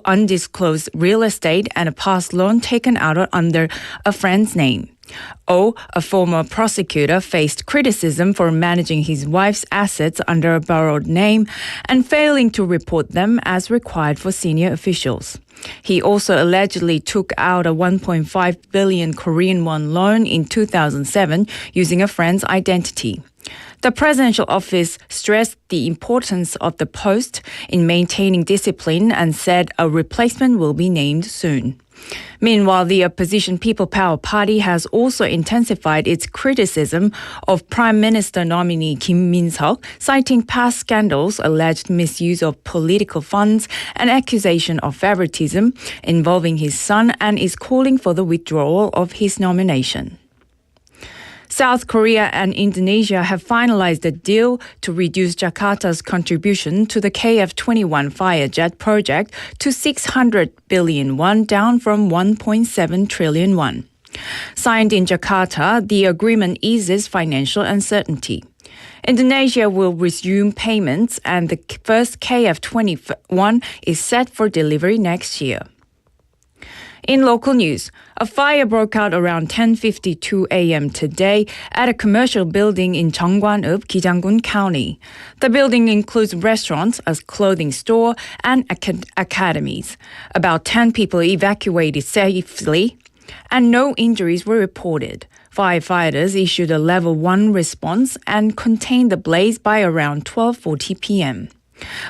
undisclosed real estate and a past loan taken out under a friend's name. O, a former prosecutor, faced criticism for managing his wife's assets under a borrowed name and failing to report them as required for senior officials. He also allegedly took out a 1.5 billion Korean won loan in 2007 using a friend's identity. The presidential office stressed the importance of the post in maintaining discipline and said a replacement will be named soon. Meanwhile, the opposition People Power Party has also intensified its criticism of Prime Minister nominee Kim Min-seok, citing past scandals, alleged misuse of political funds, and accusation of favoritism involving his son, and is calling for the withdrawal of his nomination. South Korea and Indonesia have finalized a deal to reduce Jakarta's contribution to the KF-21 Firejet project to 600 billion won, down from 1.7 trillion won. Signed in Jakarta, the agreement eases financial uncertainty. Indonesia will resume payments, and the first KF-21 is set for delivery next year. In local news, a fire broke out around 10:52 a.m. today at a commercial building in Jeongwan-ub, Gijanggun County. The building includes restaurants, a clothing store, and academies. About 10 people evacuated safely, and no injuries were reported. Firefighters issued a level 1 response and contained the blaze by around 12:40 p.m.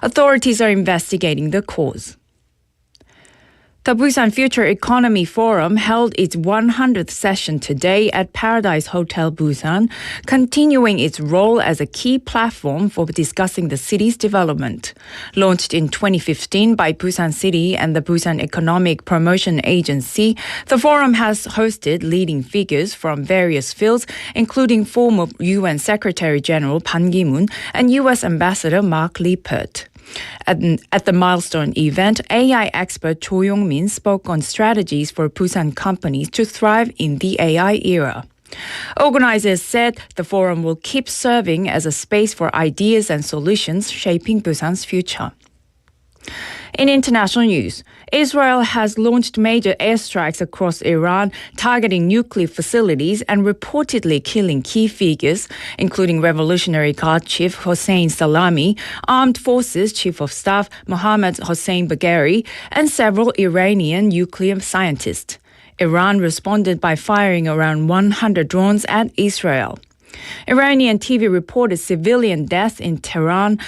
Authorities are investigating the cause. The Busan Future Economy Forum held its 100th session today at Paradise Hotel Busan, continuing its role as a key platform for discussing the city's development. Launched in 2015 by Busan City and the Busan Economic Promotion Agency, the forum has hosted leading figures from various fields, including former UN Secretary General Ban Ki-moon and U.S. Ambassador Mark Lippert. At the milestone event, AI expert Cho Yong-min spoke on strategies for Busan companies to thrive in the AI era. Organizers said the forum will keep serving as a space for ideas and solutions shaping Busan's future. In international news, Israel has launched major airstrikes across Iran, targeting nuclear facilities and reportedly killing key figures, including Revolutionary Guard Chief Hossein Salami, Armed Forces Chief of Staff Mohammad Hossein Bagheri, and several Iranian nuclear scientists. Iran responded by firing around 100 drones at Israel. Iranian TV reported civilian deaths in Tehran,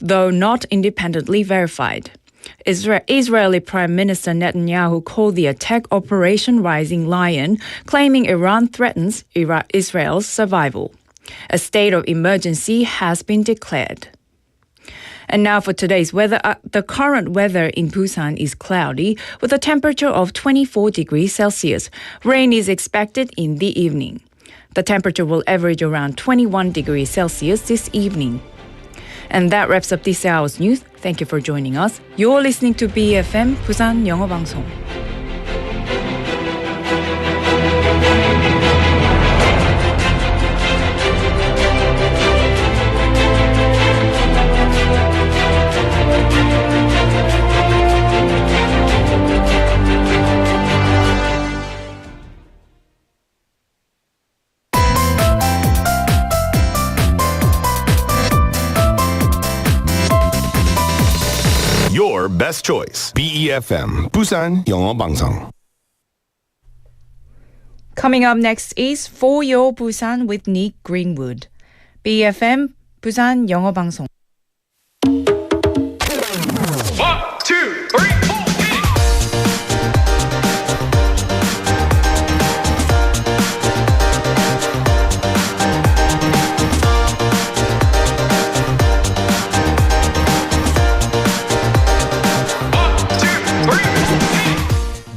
though not independently verified. Israeli Prime Minister Netanyahu called the attack Operation Rising Lion, claiming Iran threatens Israel's survival. A state of emergency has been declared. And now for today's weather. The current weather in Busan is cloudy with a temperature of 24 degrees Celsius. Rain is expected in the evening. The temperature will average around 21 degrees Celsius this evening. And that wraps up this hour's news. Thank you for joining us. You're listening to BFM 부산영어방송. Your best choice. BEFM 부산영어방송. Coming up next is For Your Busan with Nick Greenwood. BFM 부산영어방송. 1, 2, 3, 4.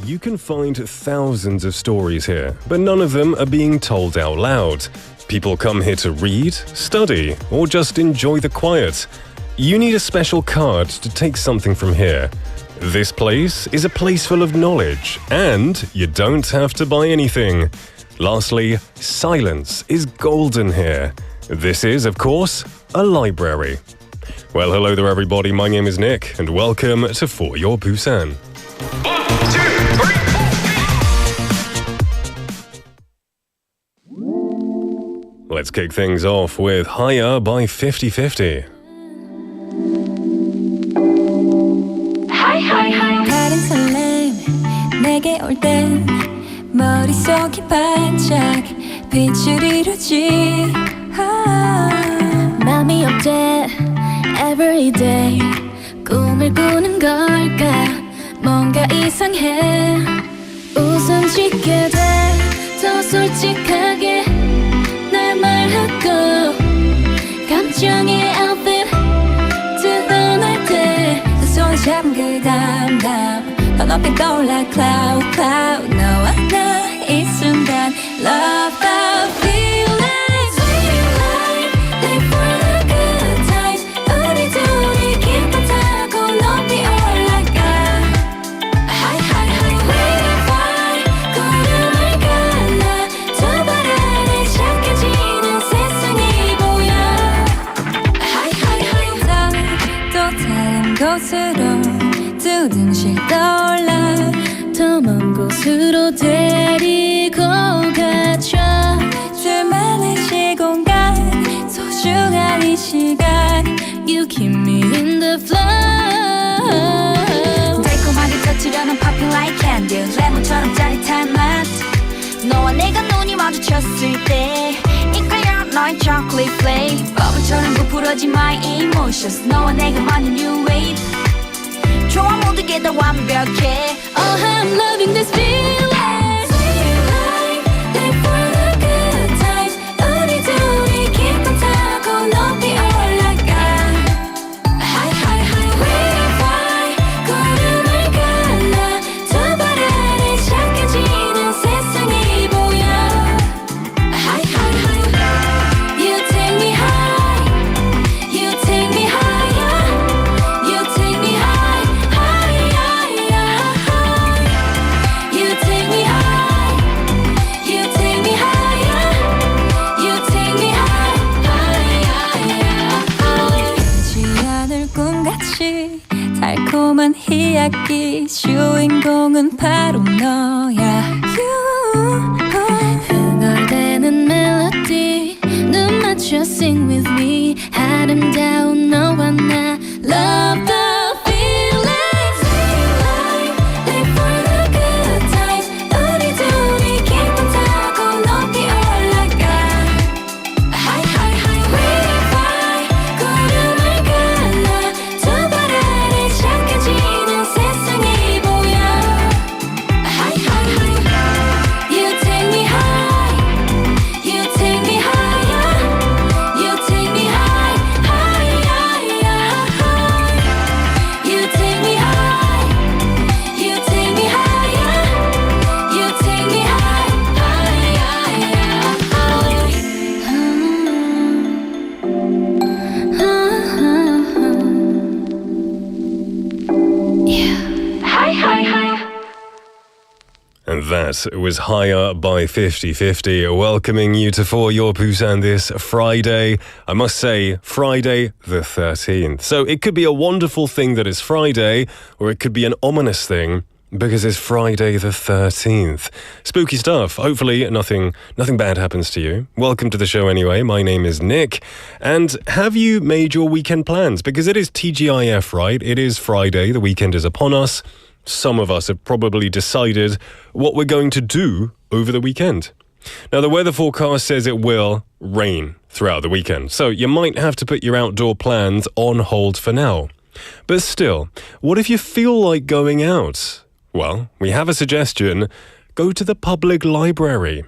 You can find thousands of stories here, but none of them are being told out loud. People come here to read, study, or just enjoy the quiet. You need a special card to take something from here. This place is a place full of knowledge, and you don't have to buy anything. Lastly, silence is golden here. This is, of course, a library. Well, hello there, everybody. My name is Nick, and welcome to For Your Busan. 1, 2, 3, 4. Let's kick things off with Higher by 50/50. 다른 설렘 내게 올 땐 머릿속이 반짝 빛을 이루지 맘이 어때 everyday 꿈을 꾸는 걸까 뭔가 이상해 웃음 짓게 돼 더 솔직하게 날 말하고 감정의 outfit 드러날 때 손 잡은 그 담담 더 높이 떠올라 cloud cloud 너와 나 이 순간 love the feelings sweet life live for the good times 우리 둘이 기분 타고 높이 올라가 high high high we fly 구름을 갈라 두 발 아래 착해지는 세상이 보여 high high high 또 다른 곳으로 두둥실 떠올라 더 먼 곳으로 데리고 가줘 둘만의 시공간 소중한 이 시간 You keep me in the flow 달콤하게 터치려는 popping like candy 레몬처럼 짜릿한 맛 너와 내가 눈이 마주쳤을 때 이끌려 너의 chocolate flake 버블처럼 부풀어진 my emotions 너와 내가만의 new wave 좋아 모든 게 다 완벽해 Oh I'm loving this feeling Sweet life live for the good times 우리 둘이 기분 타고 높이 올라가 High high high we fly 구름을 갈라 두 발 아래 착해지는 세상이 보여 High high high You take me high You take me higher You take me high 달콤한 이야기 주인공은 바로 너야 흥얼대는 멜로디 눈 맞춰 sing with me 아름다운 너와 나 Love the feeling Sweet life live for the good times 우리 둘이 기분 타고 높이 올라가 High high high we fly 구름을 갈라 두 발 아래 착해지는 세상이 보여 High high high You take me high You take me higher You take me high high You take me high You take me higher You take me high And that was Higher by 50/50, welcoming you to For Your Busan this Friday. I must say, Friday the 13th. So it could be a wonderful thing that it's Friday, or it could be an ominous thing because it's Friday the 13th. Spooky stuff. Hopefully nothing bad happens to you. Welcome to the show anyway. My name is Nick. And have you made your weekend plans? Because it is TGIF, right? It is Friday. The weekend is upon us. Some of us have probably decided what we're going to do over the weekend. Now, the weather forecast says it will rain throughout the weekend, so you might have to put your outdoor plans on hold for now. But still, what if you feel like going out? Well, we have a suggestion. Go to the public library.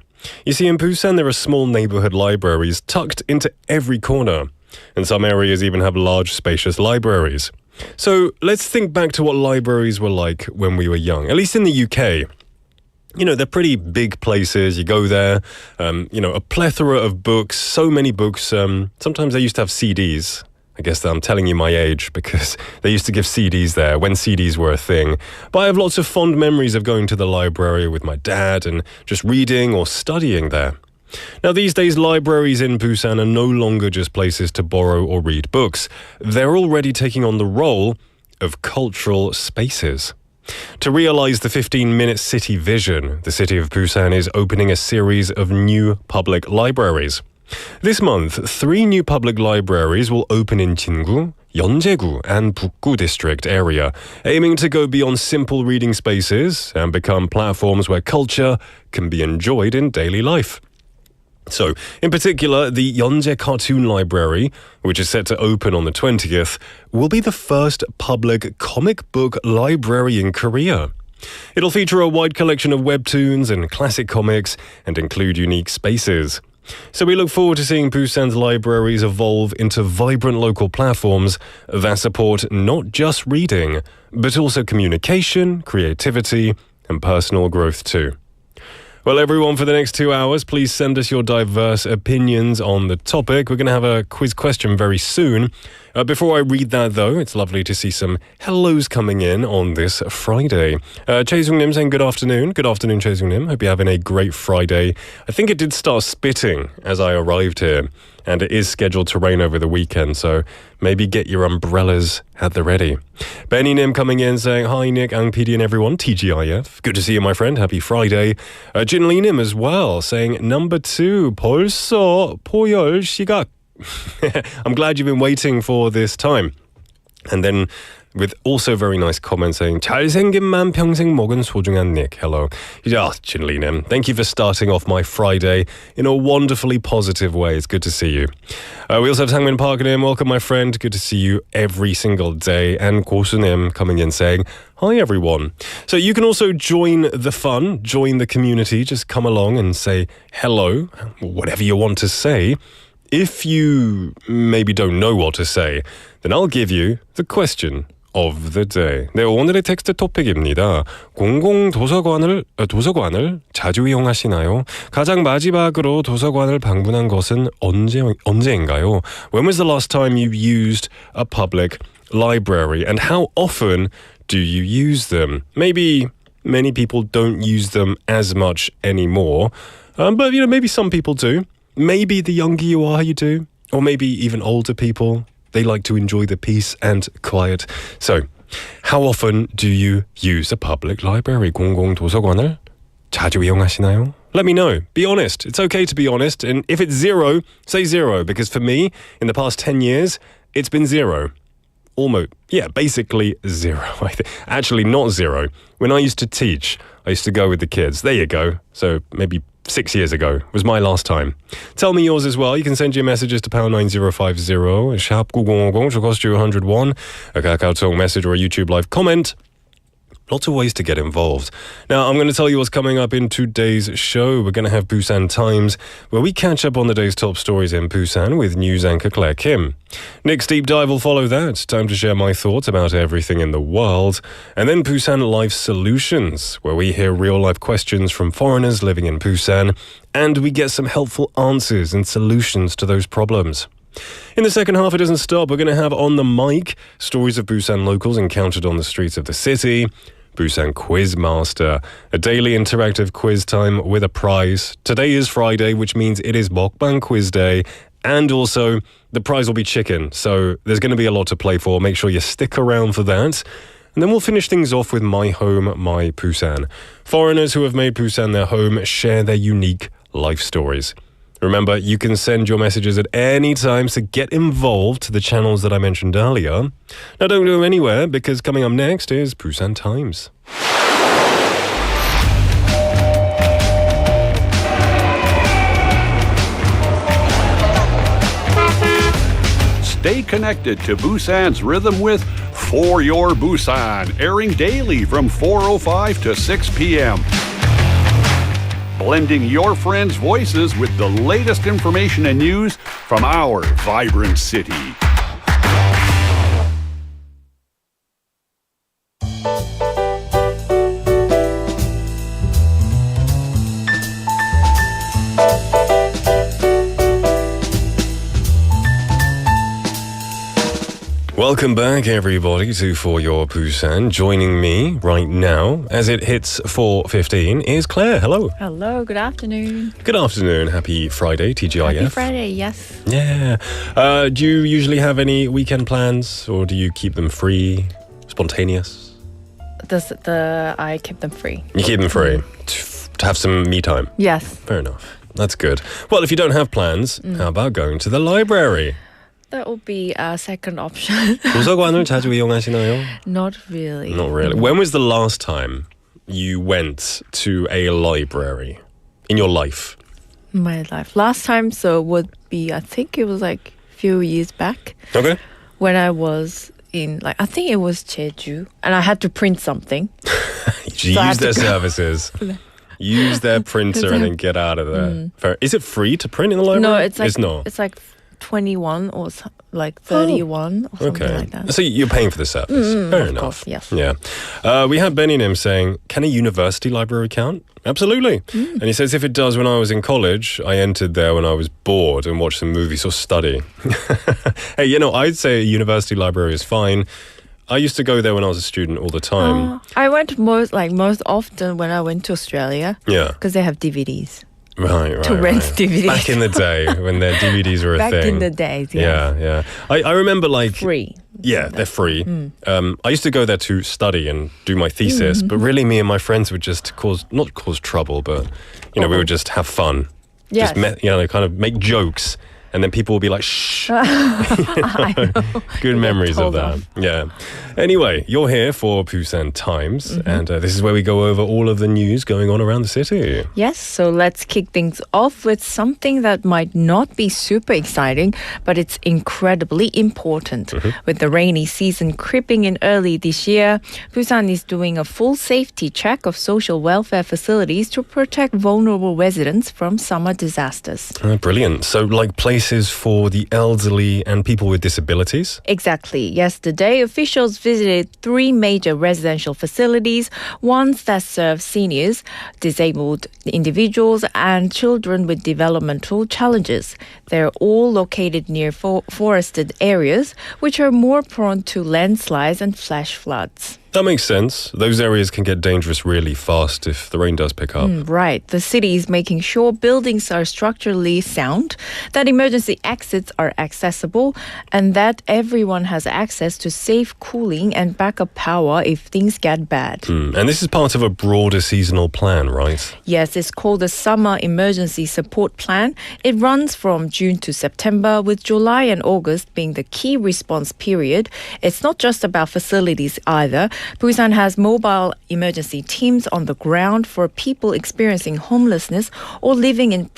You see, in Busan, there are small neighborhood libraries tucked into every corner, and some areas even have large, spacious libraries. So let's think back to what libraries were like when we were young, at least in the UK. You know, they're pretty big places. You go there, a plethora of books, so many books. Sometimes they used to have CDs. I guess I'm telling you my age because they used to give CDs there when CDs were a thing. But I have lots of fond memories of going to the library with my dad and just reading or studying there. Now, these days, libraries in Busan are no longer just places to borrow or read books. They're already taking on the role of cultural spaces. To realize the 15-minute city vision, the city of Busan is opening a series of new public libraries. This month, 3 new public libraries will open in Jingu, Yeonjaegu and Bukgu district area, aiming to go beyond simple reading spaces and become platforms where culture can be enjoyed in daily life. So, in particular, the Yeonjae Cartoon Library, which is set to open on the 20th, will be the first public comic book library in Korea. It'll feature a wide collection of webtoons and classic comics and include unique spaces. So we look forward to seeing Busan's libraries evolve into vibrant local platforms that support not just reading, but also communication, creativity, and personal growth too. Well, everyone, for the next 2 hours, please send us your diverse opinions on the topic. We're going to have a quiz question very soon. Before I read that, though, it's lovely to see some hellos coming in on this Friday. Choi Sung-nim saying good afternoon. Good afternoon, Choi Sung-nim. Hope you're having a great Friday. I think it did start spitting as I arrived here, and it is scheduled to rain over the weekend, so maybe get your umbrellas at the ready. Benny Nim coming in saying, hi Nick, Ang PD and everyone, TGIF. Good to see you, my friend. Happy Friday. Jin Lee Nim as well, saying, number 2, 벌써 포열 시각. I'm glad you've been waiting for this time. And then with also very nice comments saying, 잘생긴만 평생 먹은 소중한 Nick. Hello. Jin Lee Nim. Thank you for starting off my Friday in a wonderfully positive way. It's good to see you. We also have Sangmin Park in. Welcome, my friend. Good to see you every single day. And Kosunim coming in saying, hi, everyone. So you can also join the fun, join the community. Just come along and say hello, whatever you want to say. If you maybe don't know what to say, then I'll give you the question of the day. 네, 오늘의 텍스트 토픽입니다. 공공도서관을 자주 이용하시나요? 가장 마지막으로 도서관을 방문한 것은 언제인가요? When was the last time you used a public library, and how often do you use them? Maybe many people don't use them as much anymore, but maybe some people do. Maybe the younger you are, you do. Or maybe even older people, they like to enjoy the peace and quiet. So, how often do you use a public library? 공공도서관을 자주 이용하시나요? Let me know. Be honest. It's okay to be honest. And if it's 0, say 0. Because for me, in the past 10 years, it's been 0. Almost. Yeah, basically 0. Actually, not 0. When I used to teach, I used to go with the kids. There you go. So maybe 6 years ago was my last time. Tell me yours as well. You can send your messages to pound 9050, 샵 9050, to cost you 101, a KakaoTalk message or a YouTube live comment. Lots of ways to get involved. Now, I'm going to tell you what's coming up in today's show. We're going to have Busan Times, where we catch up on the day's top stories in Busan with news anchor Claire Kim. Nick's Deep Dive will follow that. Time to share my thoughts about everything in the world. And then Busan Life Solutions, where we hear real-life questions from foreigners living in Busan, and we get some helpful answers and solutions to those problems. In the second half, it doesn't stop. We're going to have On the Mic, stories of Busan locals encountered on the streets of the city, Busan Quiz Master, a daily interactive quiz time with a prize. Today is Friday, which means it is Mukbang Quiz Day, and also the prize will be chicken, so there's going to be a lot to play for. Make sure you stick around for that. And then we'll finish things off with My Home, My Busan. Foreigners who have made Busan their home share their unique life stories. Remember, you can send your messages at any time, so get involved to the channels that I mentioned earlier. Now, don't go anywhere, because coming up next is Busan Times. Stay connected to Busan's rhythm with For Your Busan, airing daily from 4:05 to 6 p.m. Blending your friends' voices with the latest information and news from our vibrant city. Welcome back, everybody, to For Your Busan. Joining me right now, as it hits 4:15, is Claire. Hello. Hello, good afternoon. Good afternoon. Happy Friday, TGIF. Happy Friday, yes. Yeah. Do you usually have any weekend plans, or do you keep them free, spontaneous? I keep them free. You keep them free to have some me time. Yes. Fair enough. That's good. Well, if you don't have plans, how about going to the library? That will be a second option. 도서관을 자주 이용하시나요? Not really. Not really. When was the last time you went to a library in your life? My life. Last time, so would be, I think it was like a few years back. Okay. When I was in, like, I think it was Jeju, and I had to print something. Use their services. Use their printer and then get out of there. Fair. Is it free to print in the library? No, it's like it's not. 21 or like 31 or something like that. So you're paying for the service. Fair enough. Course, yes. Yeah. We had Benny Nim saying, can a university library count? Absolutely. And he says, if it does, when I was in college, I entered there when I was bored and watched some movies or study. Hey, I'd say a university library is fine. I used to go there when I was a student all the time. I went most often when I went to Australia. Yeah. Because they have DVDs. Right. To rent DVDs. Back in the day when their DVDs were a thing. Back in the days, yes. Yeah. I remember Free. Yeah, they're free. I used to go there to study and do my thesis, but really me and my friends would just not cause trouble, but, we would just have fun. Yes. Just, kind of make jokes. And then people will be like, shh. I know. Good memories of that. Off. Yeah. Anyway, you're here for Busan Times, and this is where we go over all of the news going on around the city. Yes, so let's kick things off with something that might not be super exciting, but it's incredibly important. With the rainy season creeping in early this year, Busan is doing a full safety check of social welfare facilities to protect vulnerable residents from summer disasters. Brilliant. So, like places for the elderly and people with disabilities? Exactly. Yesterday, officials visited 3 major residential facilities, ones that serve seniors, disabled individuals, and children with developmental challenges. They're all located near forested areas, which are more prone to landslides and flash floods. That makes sense. Those areas can get dangerous really fast if the rain does pick up. Right. The city is making sure buildings are structurally sound, that emergency exits are accessible, and that everyone has access to safe cooling and backup power if things get bad. And this is part of a broader seasonal plan, right? Yes, it's called the Summer Emergency Support Plan. It runs from June to September, with July and August being the key response period. It's not just about facilities either. Busan has mobile emergency teams on the ground for people experiencing homelessness or living in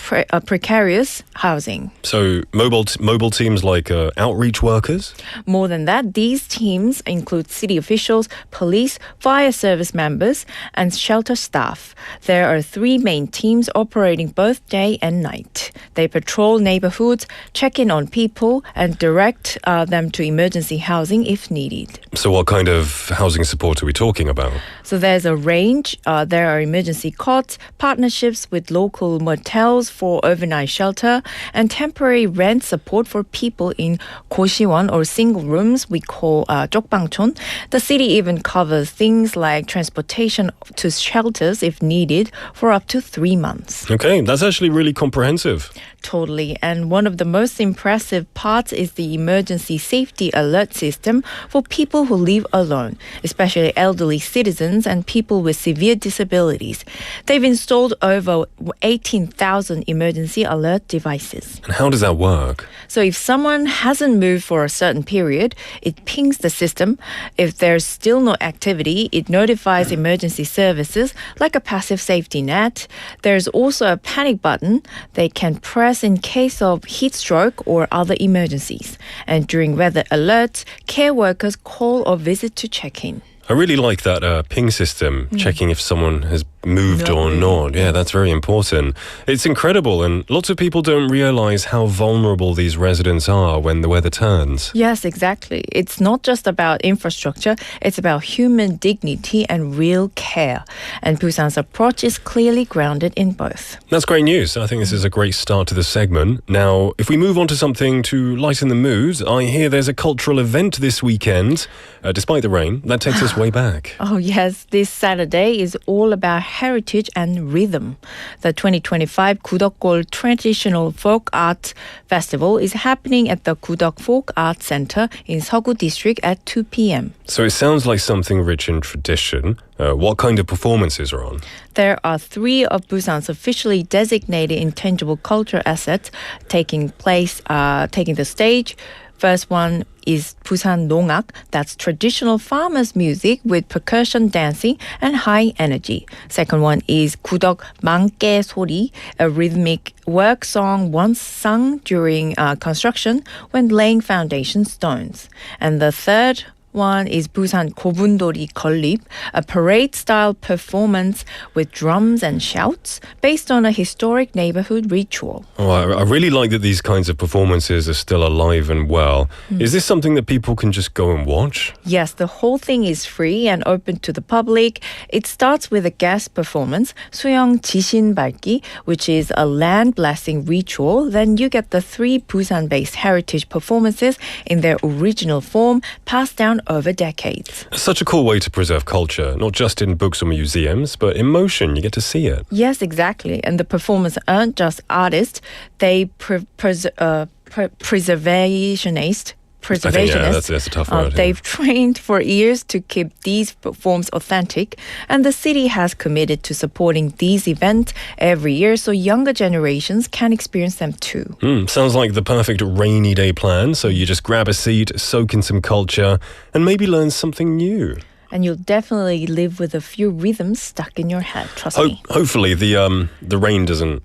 precarious housing. So mobile teams like outreach workers? More than that, these teams include city officials, police, fire service members, and shelter staff. There are 3 main teams operating both day and night. They patrol neighborhoods, check in on people, and direct them to emergency housing if needed. So what kind of housing support are we talking about? So there's a range. There are emergency cots, partnerships with local motels for overnight shelter, and temporary rent support for people in 고시원 or single rooms we call 쪽방촌. The city even covers things like transportation to shelters if needed for up to 3 months. Okay, that's actually really comprehensive. Totally. And one of the most impressive parts is the emergency safety alert system for people who live alone, especially elderly citizens and people with severe disabilities. They've installed over 18,000 emergency alert devices. And how does that work? So if someone hasn't moved for a certain period, it pings the system. If there's still no activity, it notifies emergency services like a passive safety net. There's also a panic button they can press in case of heat stroke or other emergencies. And during weather alerts, care workers call or visit to check in. I really like that ping system, checking if someone has moved or not. Yeah, that's very important. It's incredible, and lots of people don't realize how vulnerable these residents are when the weather turns. Yes, exactly. It's not just about infrastructure, it's about human dignity and real care. And Busan's approach is clearly grounded in both. That's great news. I think this is a great start to the segment. Now, if we move on to something to lighten the mood, I hear there's a cultural event this weekend. Despite the rain, that takes us way back. Oh yes, this Saturday is all about heritage and rhythm. The 2025 Gudokgol Traditional Folk Art Festival is happening at the Gudok Folk Art Center in Seoggu District at 2 p.m. So it sounds like something rich in tradition. What kind of performances are on? There are 3 of Busan's officially designated intangible cultural assets taking the stage. First one is Busan Nongak, that's traditional farmers' music with percussion dancing and high energy. Second one is Gudok Mangke Sori, a rhythmic work song once sung during construction when laying foundation stones. And the third one is Busan Gobundori Kollip, a parade-style performance with drums and shouts based on a historic neighborhood ritual. Oh, I really like that these kinds of performances are still alive and well. Is this something that people can just go and watch? Yes, the whole thing is free and open to the public. It starts with a guest performance, 수영 지신 밝기, which is a land blessing ritual. Then you get the 3 Busan-based heritage performances in their original form, passed down over decades. Such a cool way to preserve culture, not just in books or museums, but in motion. You get to see it. Yes, exactly. And the performers aren't just artists, they preservationists. I think, yeah, that's a tough word. They've trained for years to keep these forms authentic, and the city has committed to supporting these events every year so younger generations can experience them too. Sounds like the perfect rainy day plan. So you just grab a seat, soak in some culture, and maybe learn something new. And you'll definitely live with a few rhythms stuck in your head, trust me. Hopefully the rain doesn't,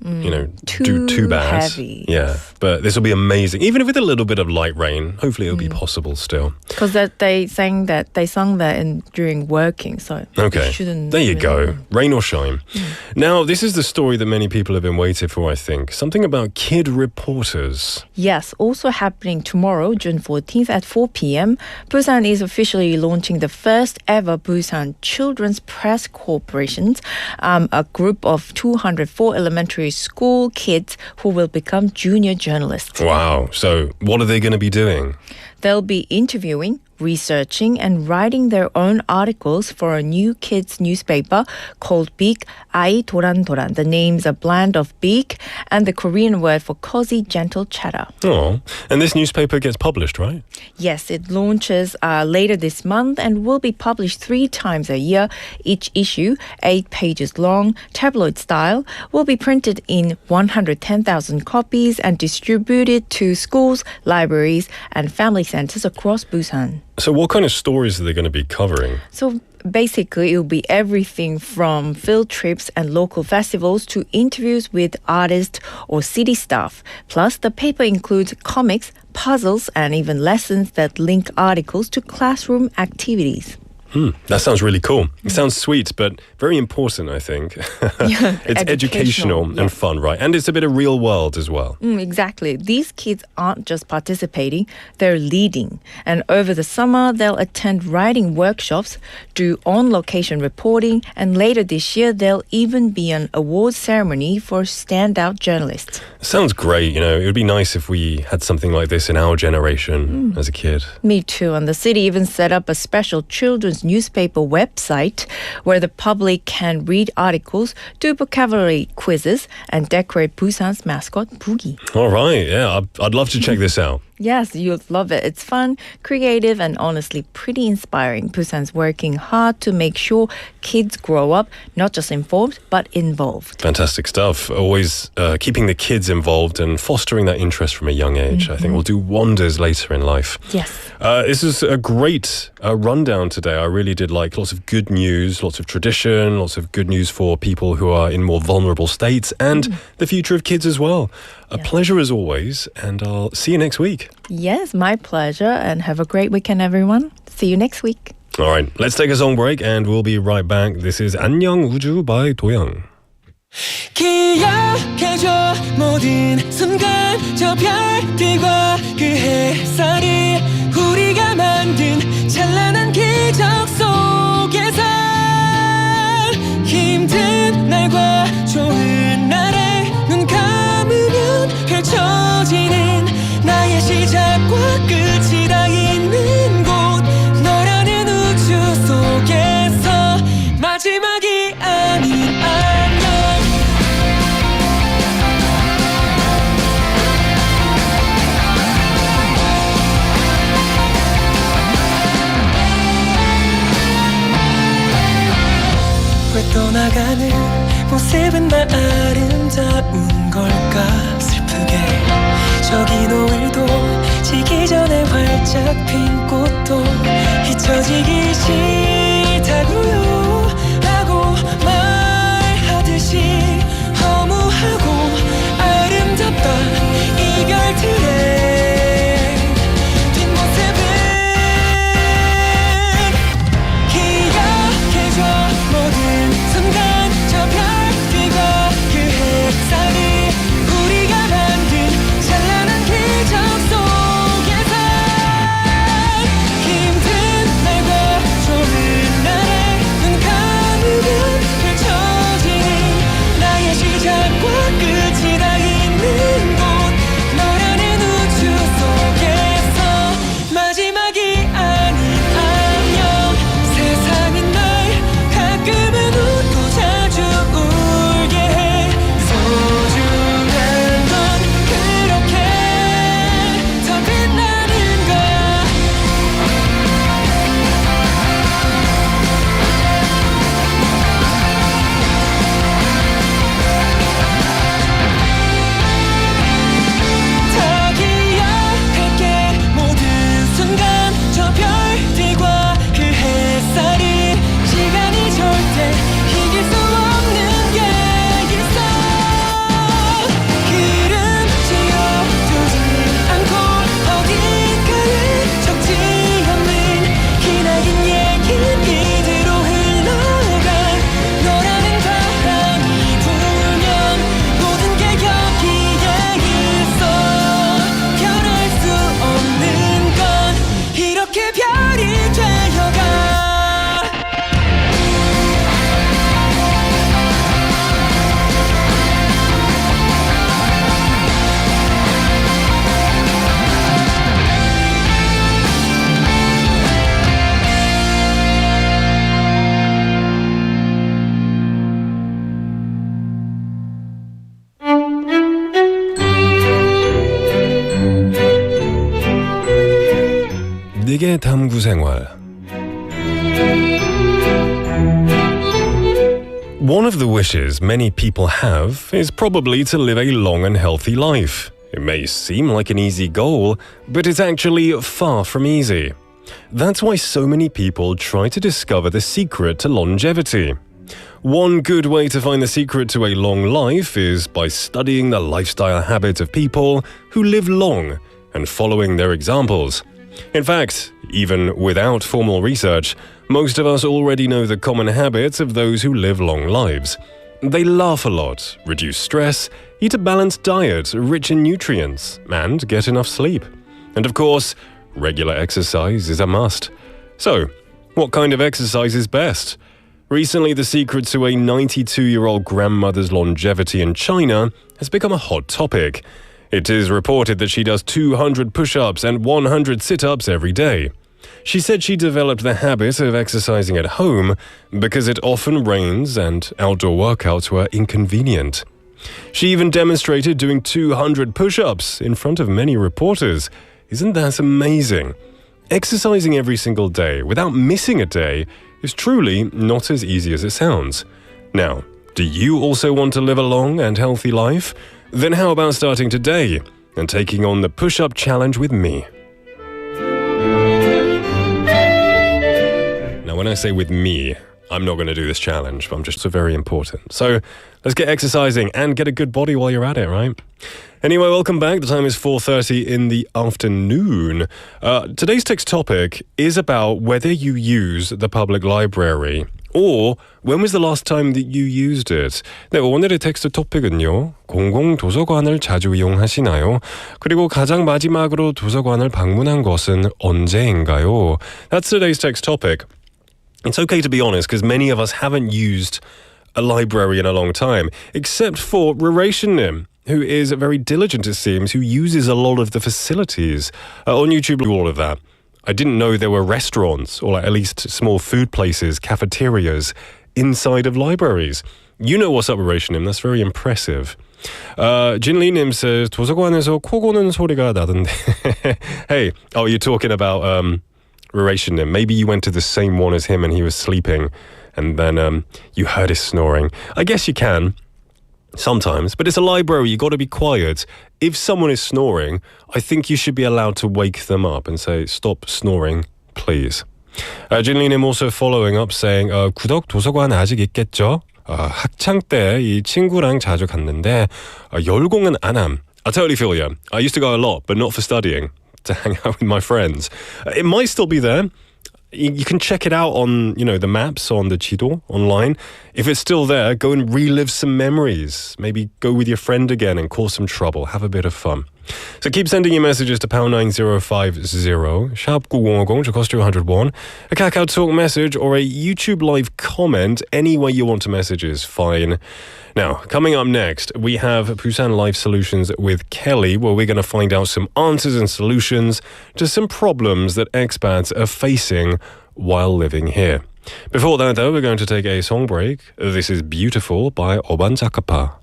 do too bad. Heavy. Yeah, but this will be amazing. Even with a little bit of light rain, hopefully it'll be possible still. Because they sung that during working, so okay. You shouldn't. There you go. Rain or shine. Now, this is the story that many people have been waiting for, I think. Something about kid reporters. Yes, also happening tomorrow, June 14th at 4 p.m. Busan is officially launching the first ever Busan Children's Press Corporations, a group of 204 elementary school kids who will become junior journalists. Wow. So what are they going to be doing? They'll be interviewing, researching, and writing their own articles for a new kids newspaper called Big Ai Doran Doran. The name's a blend of big and the Korean word for cozy, gentle chatter. Oh, and this newspaper gets published, right? Yes, it launches later this month and will be published 3 times a year. Each issue, 8 pages long, tabloid style, will be printed in 110,000 copies and distributed to schools, libraries, and family centers across Busan. So what kind of stories are they going to be covering? So basically, it will be everything from field trips and local festivals to interviews with artists or city staff. Plus, the paper includes comics, puzzles, and even lessons that link articles to classroom activities. That sounds really cool. It sounds sweet, but very important, I think. Yeah, it's educational and fun, right? And it's a bit of real world as well. Exactly. These kids aren't just participating, they're leading. And over the summer, they'll attend writing workshops, do on-location reporting, and later this year, there'll even be an awards ceremony for standout journalists. Sounds great. It would be nice if we had something like this in our generation as a kid. Me too. And the city even set up a special children's newspaper website where the public can read articles, do vocabulary quizzes, and decorate Busan's mascot, Boogie. All right. Yeah, I'd love to check this out. Yes, you'll love it. It's fun, creative, and honestly pretty inspiring. Busan's working hard to make sure kids grow up not just informed, but involved. Fantastic stuff. Always keeping the kids involved and fostering that interest from a young age, I think will do wonders later in life. Yes. This is a great rundown today. I really did like lots of good news, lots of tradition, lots of good news for people who are in more vulnerable states and the future of kids as well. A pleasure as always, and I'll see you next week. Yes, my pleasure, and have a great weekend, everyone. See you next week. Alright, let's take a song break and we'll be right back. This is 안녕 우주 by 도영. 기억해줘 모든 순간 저 별들과 그 햇살이 우리가 만든 찬란한 기적 속에서 힘든 날과 좋은 날에 눈 감으면 펼쳐지는 나의 시작과 끝이 다 있는 곳 너라는 우주 속에서 마지막이 아닌 안녕 왜 떠나가는 모습은 나 아름다운 걸까 슬프게 저기 노을도 지기 전에 활짝 핀 꽃도 잊혀지기 싫다고요 라고 말하듯이 허무하고 아름답다 이별들의 뒷모습은 기억해줘 모든 순간 저 별들과 그 햇살이 우리가 만든 찬란한 기적 속에서 힘든 날과 좋은 날에 눈 감으면 펼쳐지는 나의 시작과 끝이 다 있는 곳 너라는 우주 속에서 마지막이 아닌 안녕 세상은 날 가끔은 웃고 자주 울게 해 소중한 건 그렇게 더 빛나는 거야 다 기억할게 모든 순간 저 별들과 그 햇살이 시간이 절대 이길 수 없는 게 있어 기름 지어두지 않고 어딘가에 적지 않는 기나긴 얘긴 이대로 흘러가 너라는 바람이 불면 모든 게 여기에 있어 변할 수 없는 건 이렇게 별이 되어가 네개 탐구생활. One of the wishes many people have is probably to live a long and healthy life. It may seem like an easy goal, but it's actually far from easy. That's why so many people try to discover the secret to longevity. One good way to find the secret to a long life is by studying the lifestyle habits of people who live long and following their examples. In fact, even without formal research, most of us already know the common habits of those who live long lives. They laugh a lot, reduce stress, eat a balanced diet rich in nutrients, and get enough sleep. And of course, regular exercise is a must. So, what kind of exercise is best? Recently, the secret to a 92-year-old grandmother's longevity in China has become a hot topic. It is reported that she does 200 push-ups and 100 sit-ups every day. She said she developed the habit of exercising at home because it often rains and outdoor workouts were inconvenient. She even demonstrated doing 200 push-ups in front of many reporters. Isn't that amazing? Exercising every single day without missing a day is truly not as easy as it sounds. Now, do you also want to live a long and healthy life? Then how about starting today and taking on the push-up challenge with me? Now, when I say with me, I'm not going to do this challenge, but I'm just so very important. So let's get exercising and get a good body while you're at it, right? Anyway, welcome back. The time is 4:30 in the afternoon. Today's text topic is about whether you use the public library or when was the last time that you used it. 네, 오늘의 텍스트 토픽은요. 공공도서관을 자주 이용하시나요? 그리고 가장 마지막으로 도서관을 방문한 것은 언제인가요? That's today's text topic. It's okay to be honest because many of us haven't used a library in a long time, except for Rurationnim, who is very diligent, it seems, who uses a lot of the facilities. On YouTube, all of that. I didn't know there were restaurants, or at least small food places, cafeterias, inside of libraries. You know what's up, Rurationnim. That's very impressive. Jinlinim says, 도서관에서 코 고는 소리가 나던데. Hey, oh, you're talking about Rurationnim. Maybe you went to the same one as him and he was sleeping, and then you heard his snoring. I guess you can. Sometimes, but it's a library, you got to be quiet. If someone is snoring, I think you should be allowed to wake them up and say, stop snoring, please. Jinli님 also following up saying, 구덕 도서관 아직 있겠죠? 학창 때 이 친구랑 자주 갔는데 열공은 안 함. I totally feel you. I used to go a lot, but not for studying, to hang out with my friends. It might still be there. You can check it out on, the maps on the 지도 online. If it's still there, go and relive some memories. Maybe go with your friend again and cause some trouble. Have a bit of fun. So keep sending your messages to pound 9050, sharp 9050 to cost you 101. A Kakao Talk message or a YouTube live comment. Any way you want to message is fine. Now, coming up next, we have Busan Life Solutions with Kelly, where we're going to find out some answers and solutions to some problems that expats are facing while living here. Before that, though, we're going to take a song break. This is Beautiful by Oban Zakapa.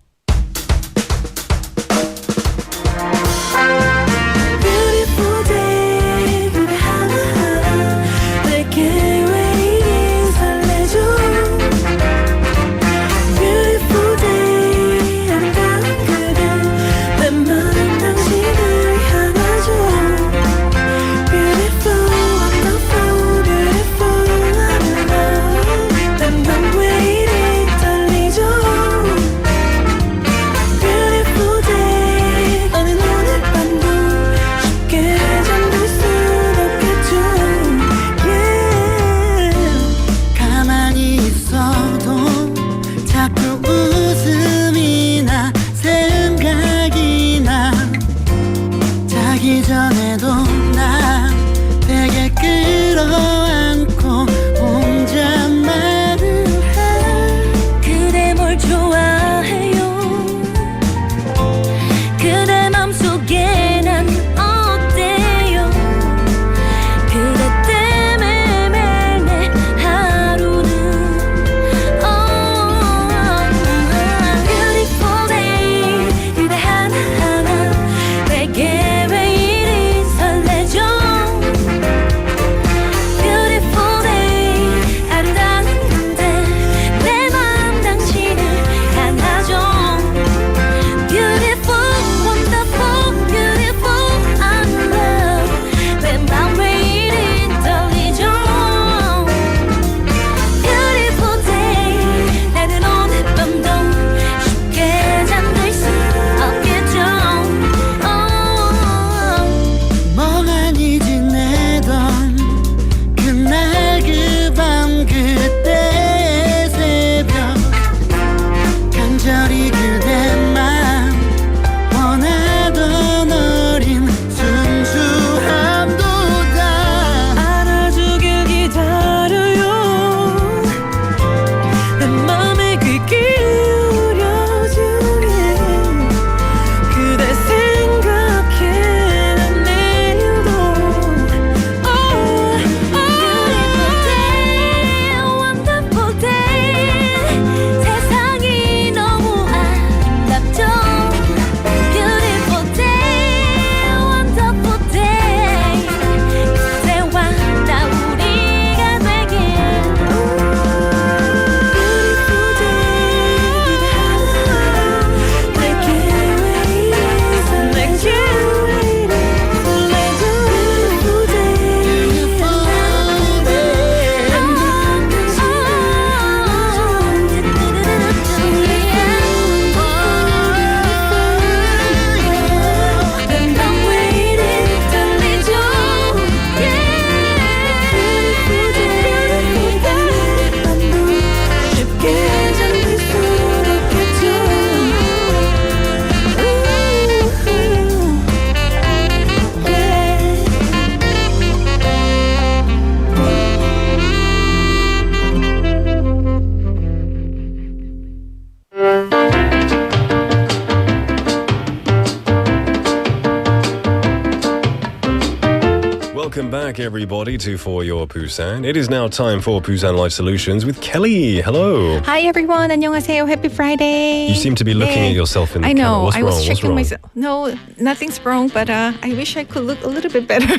Welcome back, everybody, to For Your Busan. It is now time for Busan Life Solutions with Kelly. Hello. Hi everyone. 안녕하세요. Happy Friday. You seem to be looking at yourself in the I camera. know. What's I wrong? was What's checking wrong? myself. No, nothing's wrong, but I wish I could look a little bit better.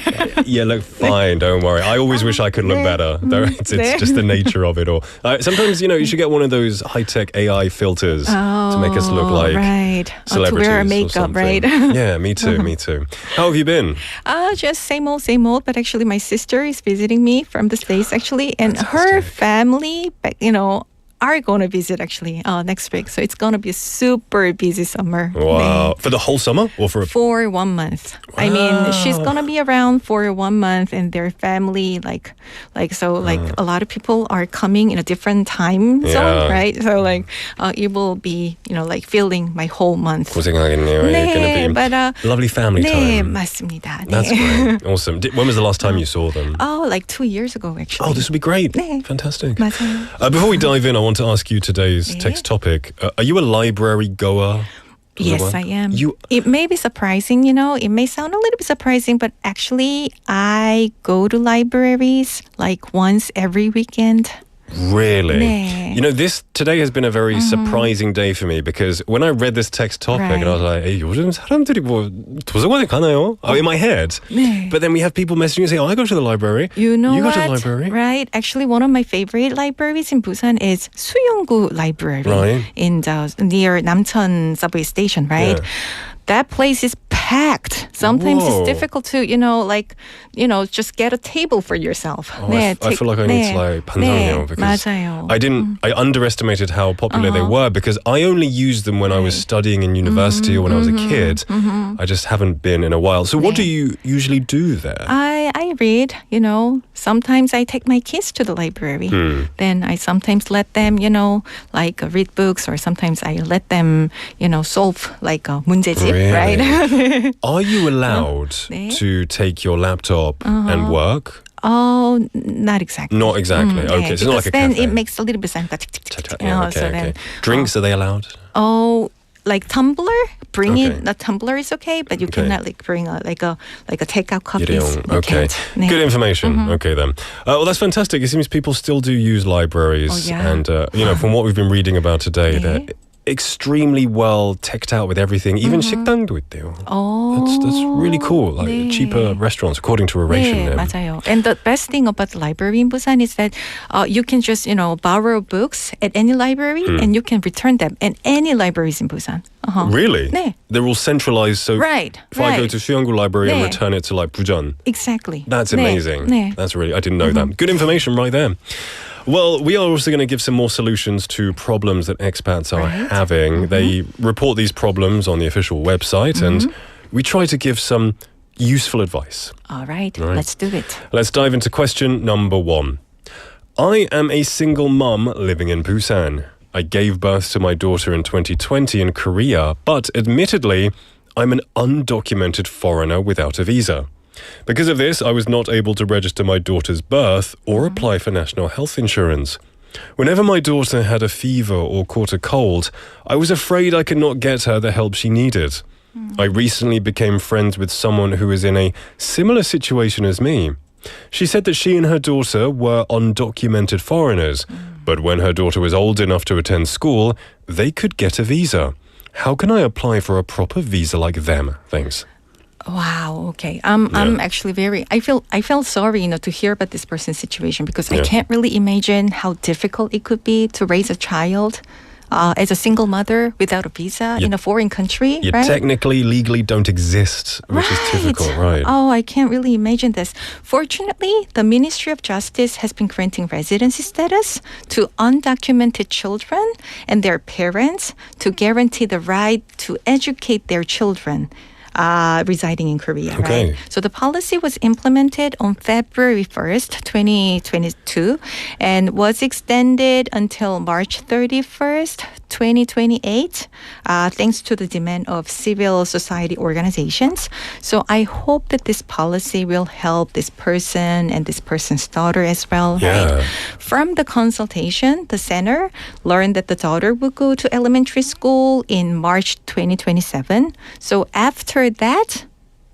Yeah, look fine. Don't worry. I always wish I could look better. It's just the nature of it all. Sometimes, you should get one of those high-tech AI filters to make us look like right. celebrities To wear or makeup, something. right? Yeah, me too. Me too. How have you been? Just same old. But actually, my sister is visiting me from the States, actually, and her family, are going to visit actually next week. So it's going to be a super busy summer. Wow. For the whole summer or for for 1 month. I mean, she's going to be around for 1 month, and their family a lot of people are coming in a different time zone, right? So it will be, filling my whole month. 고생하겠네요. 네, Going to be lovely family 네, time. 맞습니다. 네. That's great. Awesome. When was the last time you saw them? Oh, 2 years ago actually. Oh, this will be great. 네. Fantastic. 맞아요. Before we dive in, I want to ask you today's 네. text topic. Are you a library goer? Yes, I am. It may be surprising, it may sound a little bit surprising, but actually I go to libraries once every weekend. Really? 네. Today has been a very surprising day for me because when I read this text topic and I was like, hey, 요즘 사람들이 도서관에 가나요? In my head. 네. But then we have people messaging and saying, I go to the library. You go what? to the library? Right. Actually, one of my favorite libraries in Busan is 수영구 Library Right. near Namcheon subway station, right? Yeah. That place is packed. Sometimes Whoa. it's difficult to, just get a table for yourself. I feel like I need to 반성해요 because 맞아요. I underestimated how popular they were because I only used them when I was studying in university or when I was a kid. I just haven't been in a while. So what do you usually do there? I read, sometimes I take my kids to the library. Then I sometimes let them, read books, or sometimes I let them, solve 문제집, Really? right? Are you allowed 네. to take your laptop and work? Oh, not exactly. Not exactly. Okay, so it's not like a then cafe. it makes a little bit sound. Yeah, okay. Drinks, are they allowed? Tumbler, bring Okay. it. The tumbler is okay, but you Okay. cannot bring a takeout coffees. You You okay. can't. 네. Good information. Okay then. Well, that's fantastic. It seems people still do use libraries, Oh, yeah. and from what we've been reading about today, 네. they're extremely well teched out with everything. Even 식당도 있대요. Oh, That's really cool. 네. Cheaper restaurants, according to a ration. 네, 맞아요. And the best thing about the library in Busan is that you can just, borrow books at any library and you can return them at any libraries in Busan. Really? 네. They're all centralized. So Right, if I go right. to Suyeonggu Library and 네. return it to Busan, Exactly. that's 네, amazing. 네. That's really, I didn't know that. Good information right there. Well, we are also going to give some more solutions to problems that expats are having. They report these problems on the official website and we try to give some useful advice. All right, let's do it. Let's dive into question number 1. I am a single mum living in Busan. I gave birth to my daughter in 2020 in Korea, but admittedly, I'm an undocumented foreigner without a visa. Because of this, I was not able to register my daughter's birth or apply for national health insurance. Whenever my daughter had a fever or caught a cold, I was afraid I could not get her the help she needed. I recently became friends with someone who is in a similar situation as me. She said that she and her daughter were undocumented foreigners, but when her daughter was old enough to attend school, they could get a visa. How can I apply for a proper visa like them? Thanks. Wow. Okay. I'm actually I felt sorry, to hear about this person's situation because I can't really imagine how difficult it could be to raise a child as a single mother without a visa in a foreign country. You right? technically, legally don't exist, which is difficult, right? Oh, I can't really imagine this. Fortunately, the Ministry of Justice has been granting residency status to undocumented children and their parents to guarantee the right to educate their children. Residing in Korea, Okay. right? So the policy was implemented on February 1st, 2022, and was extended until March 31st, 2028, thanks to the demand of civil society organizations. So I hope that this policy will help this person and this person's daughter as well. Yeah. Right? From the consultation, the center learned that the daughter will go to elementary school in March 2027. So after that,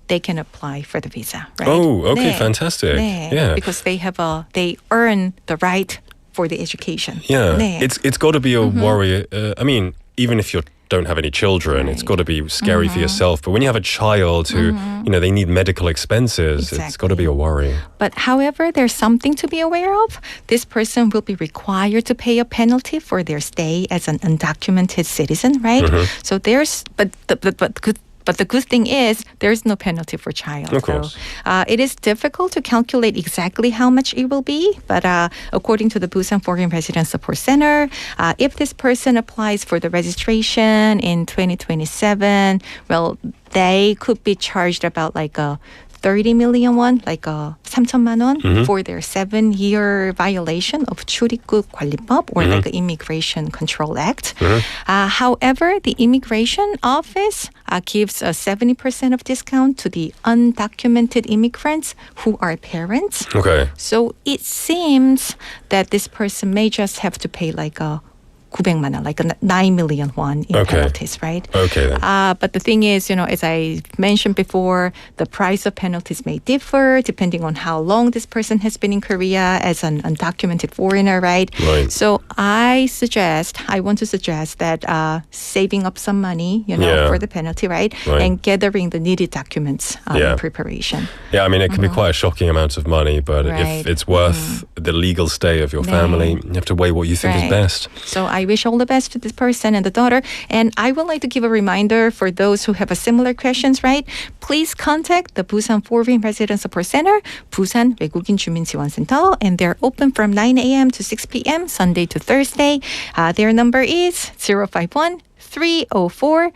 they can apply for the visa. Right? Oh, okay, 네. fantastic. 네. Yeah. Because they earn the right for the education. Yeah, 네. it's got to be a worry. I mean, even if you don't have any children, it's got to be scary for yourself. But when you have a child who, they need medical expenses, it's got to be a worry. But however, there's something to be aware of. This person will be required to pay a penalty for their stay as an undocumented citizen, right? So but the good thing is there's no penalty for child. Of course. So, it is difficult to calculate exactly how much it will be, but according to the Busan Foreign Resident Support Center, if this person applies for the registration in 2027, well, they could be charged about like a 30 million won, like 3천만 won for their 7-year violation of 출입국 관리법 or like Immigration Control Act. However, the immigration office gives a 70% of discount to the undocumented immigrants who are parents. Okay. So it seems that this person may just have to pay like a 900만 won, like 9 million won in penalties, right? Okay then. But the thing is, as I mentioned before, the price of penalties may differ depending on how long this person has been in Korea as an undocumented foreigner, right? Right. So I want to suggest that saving up some money, for the penalty, right? And gathering the needed documents in preparation. Yeah, I mean, it can be quite a shocking amount of money, but if it's worth the legal stay of your family, you have to weigh what you think is best. So I wish all the best to this person and the daughter. And I would like to give a reminder for those who have a similar questions, right? Please contact the Busan Foreign Resident Support Center, Busan 외국인 주민 지원센터, and they're open from 9 a.m. to 6 p.m. Sunday to Thursday. Their number is 051 304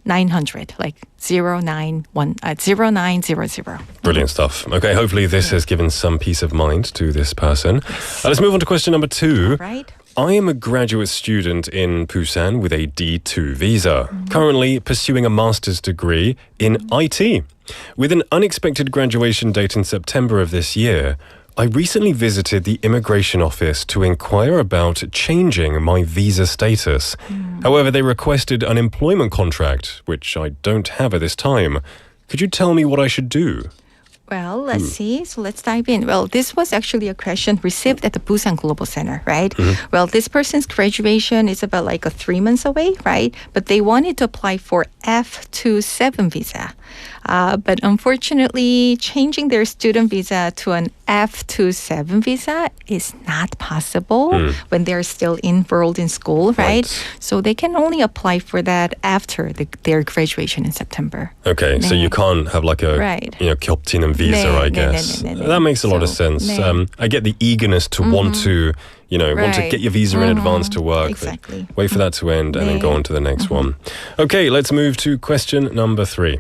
900, like 0900. Brilliant stuff. Okay, hopefully this has given some peace of mind to this person. Let's move on to question number 2. Right. I am a graduate student in Busan with a D2 visa, currently pursuing a master's degree in IT. With an unexpected graduation date in September of this year, I recently visited the immigration office to inquire about changing my visa status. However, they requested an employment contract, which I don't have at this time. Could you tell me what I should do? Well, let's see. So let's dive in. Well, this was actually a question received at the Busan Global Center, right? Well, this person's graduation is about like 3 months away, right? But they wanted to apply for F27 visa. But unfortunately, changing their student visa to an F27 visa is not possible when they're still enrolled in school, right? So they can only apply for that after their graduation in September. Okay, so you can't have like a 겹치는 visa, I guess. That makes a lot of sense. I get the eagerness to want to want to get your visa in advance to work. Exactly. Wait for that to end and then go on to the next one. Okay, let's move to question number 3.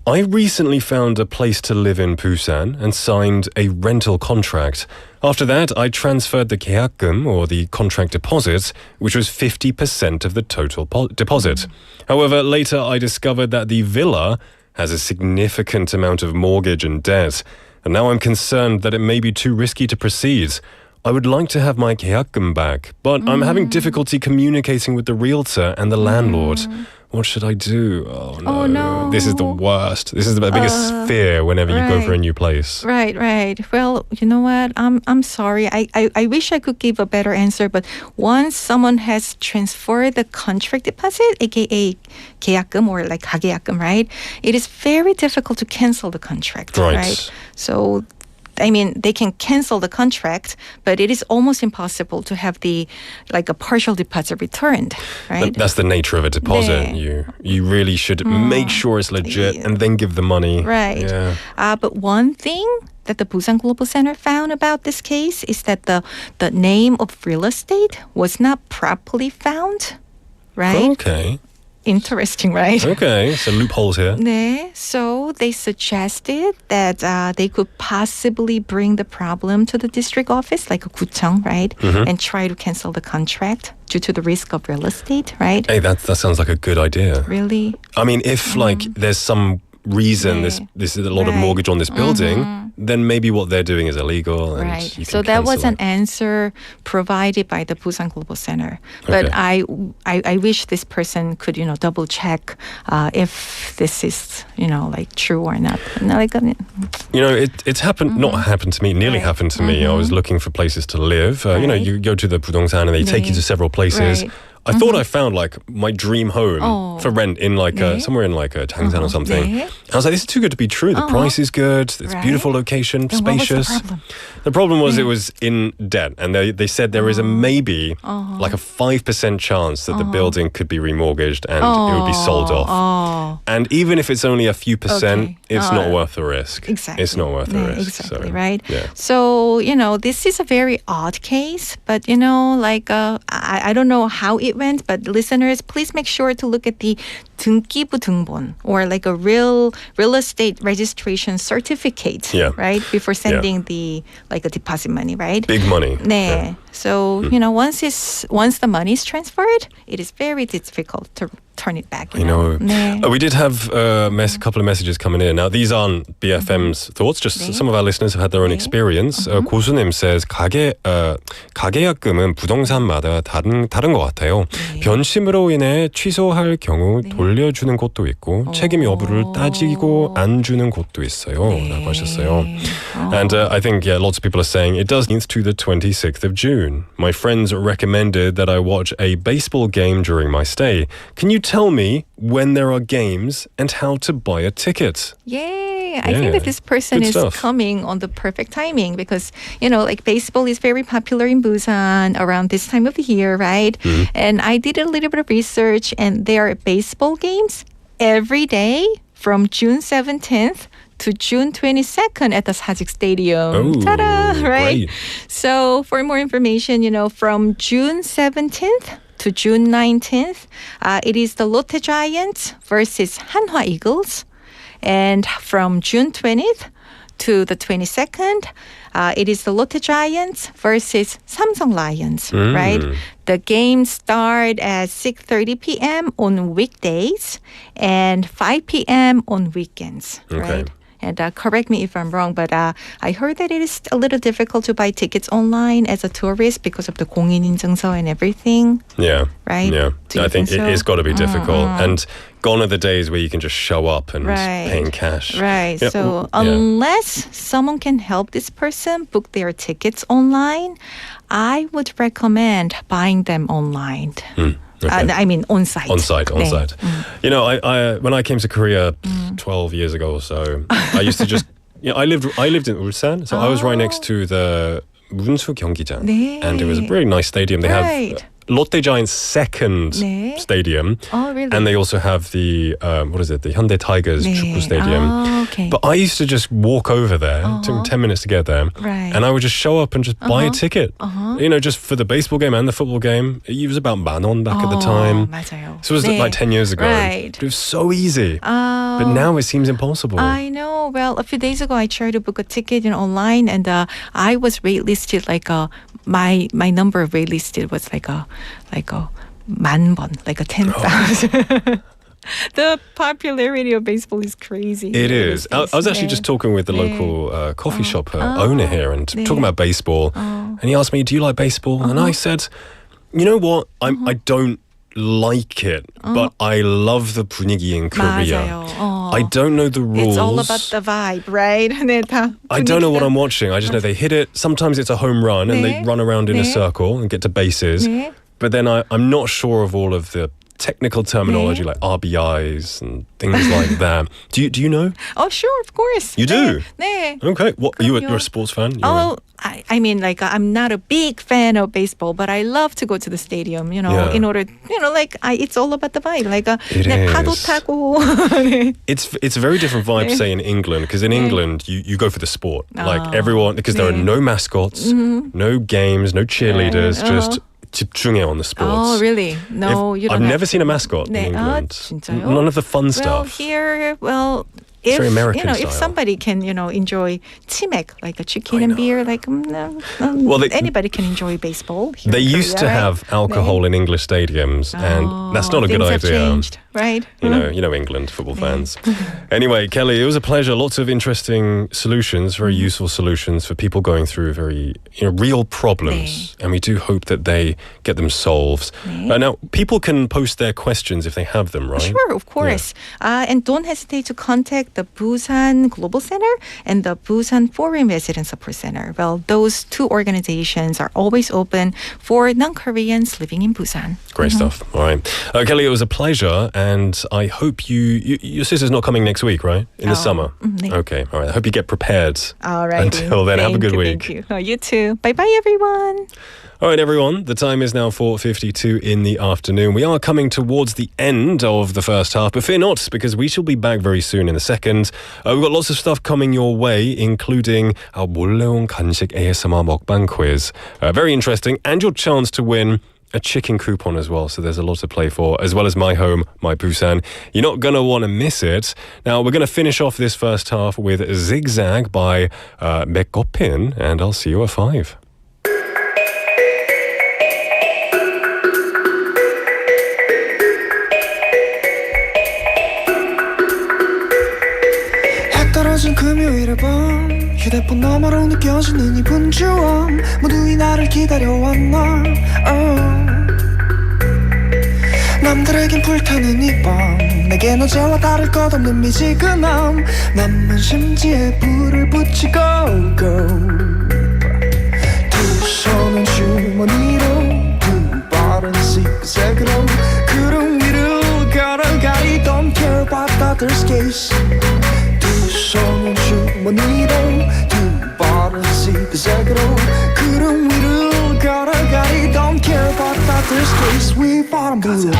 I recently found a place to live in Busan and signed a rental contract. After that, I transferred the 계약금, or the contract deposit, which was 50% of the total deposit. However, later I discovered that the villa has a significant amount of mortgage and debt, and now I'm concerned that it may be too risky to proceed. I would like to have my 계약금 back, but I'm having difficulty communicating with the realtor and the landlord. What should I do? Oh no. Oh, no. This is the worst. This is the biggest fear whenever you go for a new place. Right. Well, you know what? I'm sorry. I wish I could give a better answer, but once someone has transferred the contract deposit, aka 계약금 or like 가계약금, right? It is very difficult to cancel the contract, right? So I mean, they can cancel the contract, but it is almost impossible to have a partial deposit returned, right? That's the nature of a deposit. 네. You really should make sure it's legit and then give the money. Right. Yeah. But one thing that the Busan Global Center found about this case is that the name of real estate was not properly found, right? Okay. Interesting, right? Okay, so loopholes here. 네, so they suggested that they could possibly bring the problem to the district office, like a 구청, right? And try to cancel the contract due to the risk of real estate, right? Hey, that sounds like a good idea. Really? I mean, if there's some reason this is a lot of mortgage on this building, then maybe what they're doing is illegal. And Right. you can So that was cancel an it. answer provided by the Busan Global Center. But Okay. I wish this person could, double check if this is, like true or not. No, like, It's happened, not happened to me, nearly Right. happened to me. I was looking for places to live. Right. You go to the 부동산 and they take you to several places. Right. I thought I found like my dream home Oh. for rent in like somewhere in like a Changsan or something. 네. I was like, this is too good to be true. The price is good. It's Right. beautiful location, Then what was the spacious. problem? The problem was it was in debt, and they said there is a maybe like a 5% chance that the building could be remortgaged and it would be sold off. And even if it's only a few percent, Okay. it's not worth the risk. Exactly. It's not worth the 네, risk. exactly, so, right? Yeah. So, this is a very odd case, but, I don't know how it went, but listeners, please make sure to look at the 등기부 등본 or like a real estate registration certificate, Yeah. right? Before sending the like a deposit money, right? Big money. 네. So, once the money is transferred, it is very difficult to turn it back. I know. 네. We did have a couple of messages coming in. Now, these aren't BFM's thoughts. Just some of our listeners have had their own experience. 고수님 says 가계약금은 부동산마다 다른 것 같아요. 변심으로 인해 취소할 경우 돌려주는 곳도 있고 책임 여부를 따지고 안 주는 곳도 있어요. 라고 하셨어요. And I think lots of people are saying it does 19th to the 26th of June. My friends recommended that I watch a baseball game during my stay. Can you tell me when there are games and how to buy a ticket? Yay! I think that this person Good is stuff. coming on the perfect timing because, like baseball is very popular in Busan around this time of the year, right? And I did a little bit of research and there are baseball games every day from June 17th to June 22nd at the Sajik Stadium. Oh, Ta-da! Right? great. So for more information, from June 17th to June 19th, it is the Lotte Giants versus Hanwha Eagles. And from June 20th to the 22nd, it is the Lotte Giants versus Samsung Lions, right? The games start at 6:30 p.m. on weekdays and 5 p.m. on weekends, right? And correct me if I'm wrong, but I heard that it is a little difficult to buy tickets online as a tourist because of the 공인인증서 and everything. Yeah. Right? Yeah. Do you I think think so? it's got to be difficult. And gone are the days where you can just show up and pay in cash. Right. Yeah, So yeah. unless someone can help this person book their tickets online, I would recommend buying them online. Okay. I mean, on site. On site. 네. I when I came to Korea 12 years ago or so, I used to just I lived in Ulsan, so I was right next to the 문수 경기장, 네. and it was a very nice stadium. They Right. have Lotte Giants' second 네. stadium, Oh, really? and they also have the the Hyundai Tigers 네. 축구 stadium. Oh, okay. But I used to just walk over there. It took me 10 minutes to get there. Right. And I would just show up and just buy a ticket. Just for the baseball game and the football game. It was about 10,000 back at the time. 맞아요. So it was 네. like 10 years ago. Right. It was so easy. But now it seems impossible. I know. Well, a few days ago, I tried to book a ticket online, and I was waitlisted like my number of waitlisted was like a 10,000, like a 10,000. The popularity of baseball is crazy. It is. I was actually just talking with the local coffee shop owner here and talking about baseball. And he asked me, do you like baseball? And I said, you know what? I don't like it, but I love the 분위기 in Korea. 맞아요. I don't know the rules. It's all about the vibe, right? 네, 다 I don't know what 분위기가- I'm watching. I just know they hit it. Sometimes it's a home run and they 네. run around in a 네. circle and get to bases. 네. But then I'm not sure of all of the technical terminology 네. like RBIs and things like that. Do you know? Oh, sure, of course. You do? 네. Okay. What you're 그럼요. a sports fan? Oh, I mean, like I'm not a big fan of baseball, but I love to go to the stadium. Yeah. In order, it's all about the vibe. Like It 그냥 is. 파도 타고. 네. It's a very different vibe, say in England, because in England you go for the sport, like everyone, because there are 네. no mascots, no games, no cheerleaders, just 집중해 on the sports. Oh, really? No, you don't. I've have never to. seen a mascot 네. in England. 진짜요? None of the fun Well, stuff. here, It's if very American if style. somebody can, enjoy 치맥, like a chicken and beer, like Well, anybody can enjoy baseball. Here They in used to Korea, have right? alcohol 네. in English stadiums, and that's not a good things have idea. changed. Right. You know England football fans. Anyway, Kelly, it was a pleasure. Lots of interesting solutions, very useful solutions for people going through very real problems. And we do hope that they get them solved. Now, people can post their questions if they have them, right? Sure, of course. And don't hesitate to contact the Busan Global Center and the Busan Foreign Resident Support Center. Well, those two organizations are always open for non-Koreans living in Busan. Great stuff. All right. Kelly, it was a pleasure, and I hope your sister's not coming next week, right? In the summer? Okay. All right. I hope you get prepared. All right. Until then, have a good week. Thank you. You too. Bye-bye, everyone. All right, everyone. The time is now 4:52 in the afternoon. We are coming towards the end of the first half, but fear not, because we shall be back very soon in the second. We've got lots of stuff coming your way, including our 몰래온 간식 ASMR 먹방 quiz. Very interesting, and your chance to win a chicken coupon as well. So there's a lot to play for, as well as My Home, My Busan. You're not going to want to miss it. Now, we're going to finish off this first half with Zigzag by 맥거핀, and I'll see you at 5. 떨어진 금요일의 밤 휴대폰 너머로 느껴지는 이 분주함 모두이 나를 기다려왔나 남들에겐 불타는 이 밤 내겐 어제와 다를 것 없는 미지근함 남은 심지에 불을 붙이고 두 손은 주머니로 두 발은 zigzag으로 구름 위를 걸어가 I don't care about others' case 손은 주머니로 두 발은 zigzag으로 구름 위를 걸어가 I don't care about others' case 위 바람 불어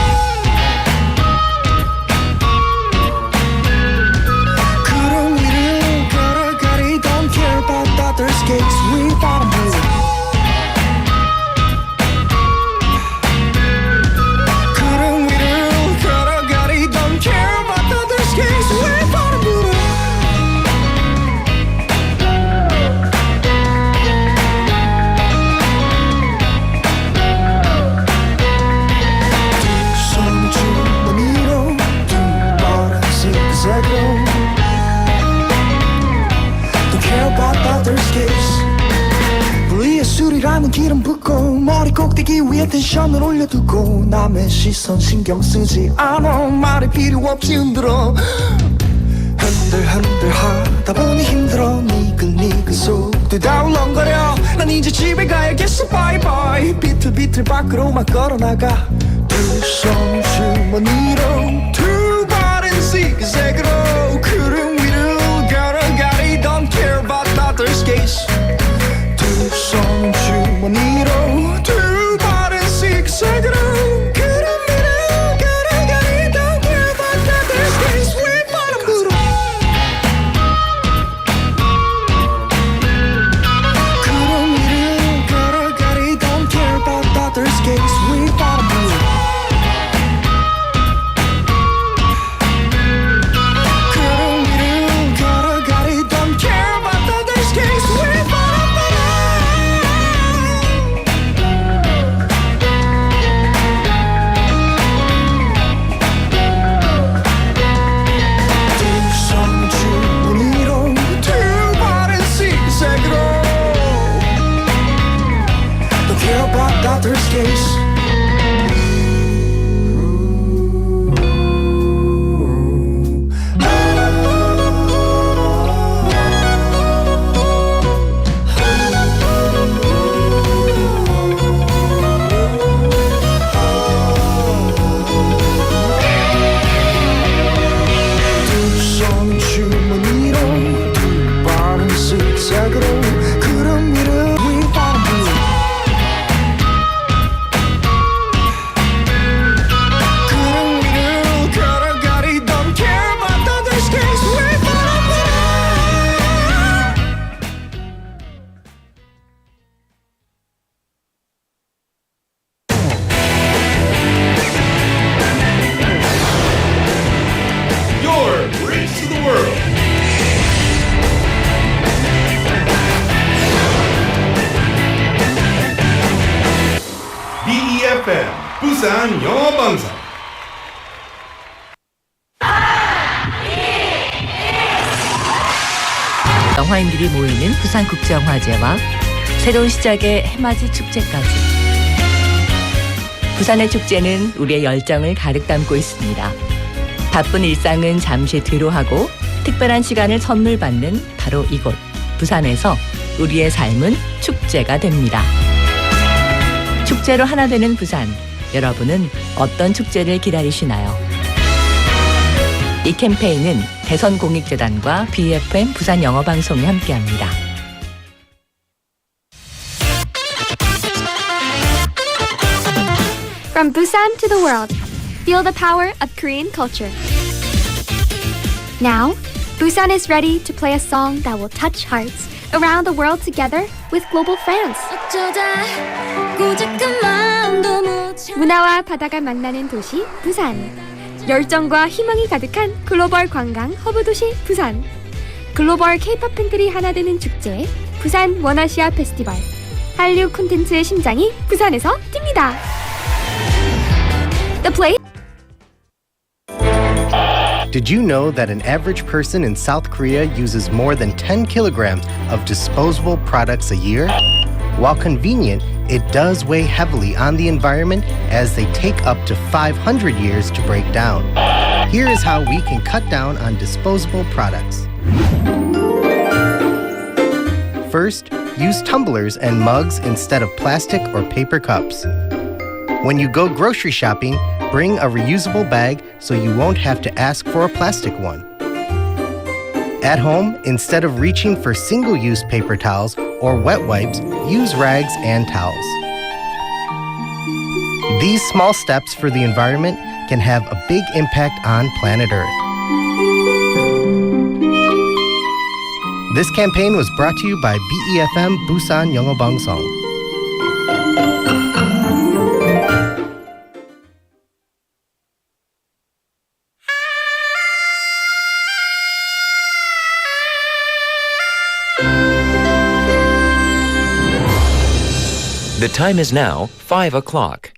구름 위를 걸어가 I don't care about others' case 위 바람 불어 구름 위를 걸어가 I don't care about others' case 위 바람 불어 술이라는 기름 붓고 머리 꼭대기 위에 텐션을 올려두고 남의 시선 신경 쓰지 않아 말이 필요 없이 흔들어 흔들흔들 하다 보니 힘들어 니글니글 속도 울렁거려 난 이제 집에 가야겠어 바이바이 비틀비틀 밖으로만 걸어나가 두 손 주머니로 두 발은 zigzag으로 구름 위를 걸어가 I don't care about others' case 두 손 주머니로 두 발은 zigzag으로 구름 위를 걸어가 I don't care about others' case 위 바람 불어 구름 위를 걸어가 I don't care about others' case 위 바람 불어 구름 위를 걸어가 I don't care about others' case 위 바람 others' case 두 손 주머니로 두 발은 zigzag으로 구름 위를 윗바람 불어 BEFM 부산영어방송 영화인들이 모이는 부산국제영화제와 새로운 시작의 해맞이 축제까지. 부산의 축제는 우리의 열정을 가득 담고 있습니다. 바쁜 일상은 잠시 뒤로 하고 특별한 시간을 선물 받는 바로 이곳 부산에서 우리의 삶은 축제가 됩니다. 축제로 하나 되는 부산. 여러분은 어떤 축제를 기다리시나요? 이 캠페인은 대선공익재단과 BFM 부산영어방송이 함께합니다. From Busan to the world, feel the power of Korean culture. Now, Busan is ready to play a song that will touch hearts around the world together with global fans. 문화와 바다가 만나는 도시 부산. 열정과 희망이 가득한 글로벌 관광 허브 도시 부산. 글로벌 K-pop 팬들이 하나 되는 축제 부산 원아시아 페스티벌. 한류 콘텐츠의 심장이 부산에서 뜁니다. The play. Did you know that an average person in South Korea uses more than 10 kilograms of disposable products a year? While convenient, it does weigh heavily on the environment as they take up to 500 years to break down. Here is how we can cut down on disposable products. First, use tumblers and mugs instead of plastic or paper cups. When you go grocery shopping, bring a reusable bag so you won't have to ask for a plastic one. At home, instead of reaching for single-use paper towels or wet wipes, use rags and towels. These small steps for the environment can have a big impact on planet Earth. This campaign was brought to you by BEFM Busan 영어방송. The time is now 5 o'clock.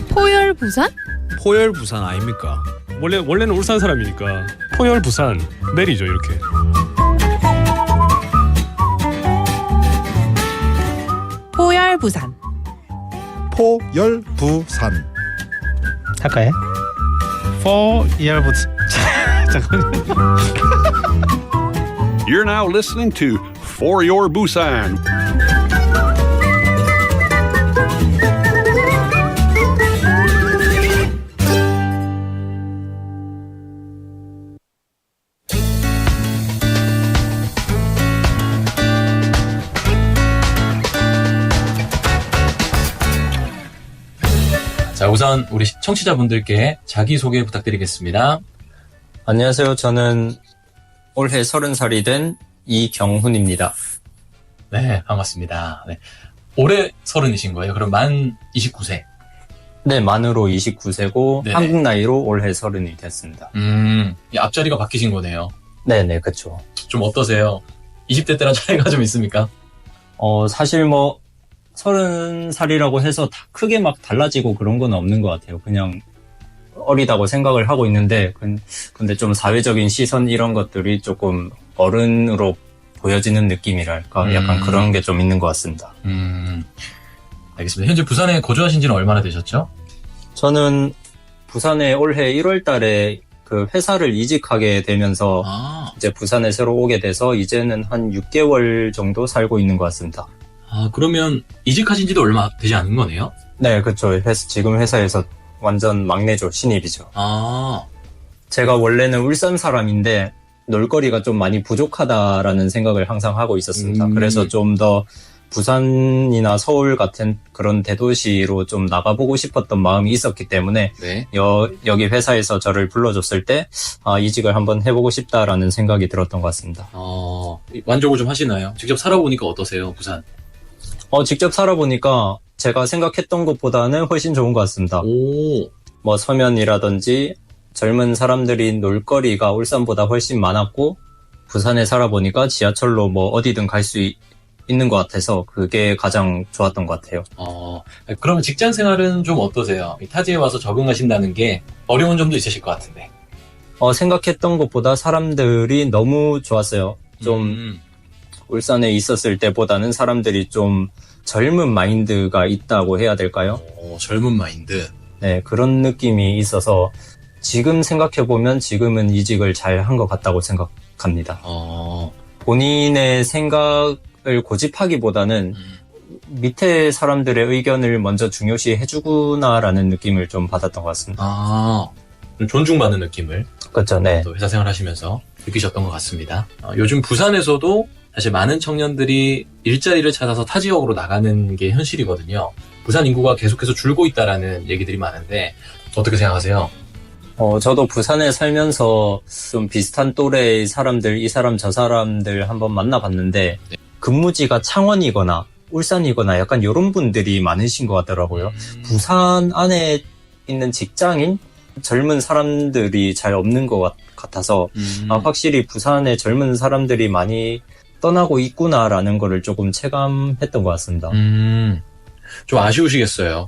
포열 부산? 포열 부산 아닙니까? 원래는 울산 사람이니까 포열 부산 내리죠 이렇게. 포열 부산. 포열 부산. 할까요? 포열 부산. 잠깐만요. You're now listening to For Your Busan. 자, 우선 우리 청취자분들께 자기소개 부탁드리겠습니다. 안녕하세요. 저는 올해 30살이 된 이경훈입니다. 네, 반갑습니다. 네. 올해 30이신 거예요? 그럼 만 29세? 네, 만으로 29세고 네네. 한국 나이로 올해 30이 됐습니다. 앞자리가 바뀌신 거네요. 네네, 그쵸. 좀 어떠세요? 20대 때랑 차이가 좀 있습니까? 사실 30살이라고 해서 크게 막 달라지고 그런 건 없는 것 같아요. 그냥 어리다고 생각을 하고 있는데, 근데 좀 사회적인 시선 이런 것들이 조금 어른으로 보여지는 느낌이랄까, 약간 그런 게 좀 있는 것 같습니다. 알겠습니다. 현재 부산에 거주하신 지는 얼마나 되셨죠? 저는 부산에 올해 1월 달에 그 회사를 이직하게 되면서 이제 부산에 새로 오게 돼서 이제는 한 6개월 정도 살고 있는 것 같습니다. 그러면 이직하신 지도 얼마 되지 않은 거네요? 네, 그렇죠. 지금 회사에서 완전 막내죠. 신입이죠. 제가 원래는 울산 사람인데 놀거리가 좀 많이 부족하다라는 생각을 항상 하고 있었습니다. 그래서 좀 더 부산이나 서울 같은 그런 대도시로 좀 나가보고 싶었던 마음이 있었기 때문에 네. 여기 회사에서 저를 불러줬을 때 이직을 한번 해보고 싶다라는 생각이 들었던 것 같습니다. 만족을 좀 하시나요? 직접 살아보니까 어떠세요, 부산? 직접 살아보니까 제가 생각했던 것보다는 훨씬 좋은 것 같습니다. 서면이라든지 젊은 사람들이 놀거리가 울산보다 훨씬 많았고, 부산에 살아보니까 지하철로 어디든 갈 수 있는 것 같아서 그게 가장 좋았던 것 같아요. 그러면 직장 생활은 좀 어떠세요? 타지에 와서 적응하신다는 게 어려운 점도 있으실 것 같은데. 생각했던 것보다 사람들이 너무 좋았어요. 좀 울산에 있었을 때보다는 사람들이 좀 젊은 마인드가 있다고 해야 될까요? 젊은 마인드. 네, 그런 느낌이 있어서 지금 생각해보면 지금은 이직을 잘 한 것 같다고 생각합니다. 본인의 생각을 고집하기보다는 밑에 사람들의 의견을 먼저 중요시 해주구나라는 느낌을 좀 받았던 것 같습니다. 좀 존중받는 느낌을. 그렇죠, 네. 또 회사 생활하시면서 느끼셨던 것 같습니다. 요즘 부산에서도 사실 많은 청년들이 일자리를 찾아서 타 지역으로 나가는 게 현실이거든요. 부산 인구가 계속해서 줄고 있다라는 얘기들이 많은데 어떻게 생각하세요? 저도 부산에 살면서 좀 비슷한 또래의 사람들, 이 사람 저 사람들 한번 만나봤는데 근무지가 창원이거나 울산이거나 약간 이런 분들이 많으신 것 같더라고요. 부산 안에 있는 직장인? 젊은 사람들이 잘 없는 것 같아서 확실히 부산에 젊은 사람들이 많이 떠나고 있구나라는 거를 조금 체감했던 것 같습니다. 좀 아쉬우시겠어요.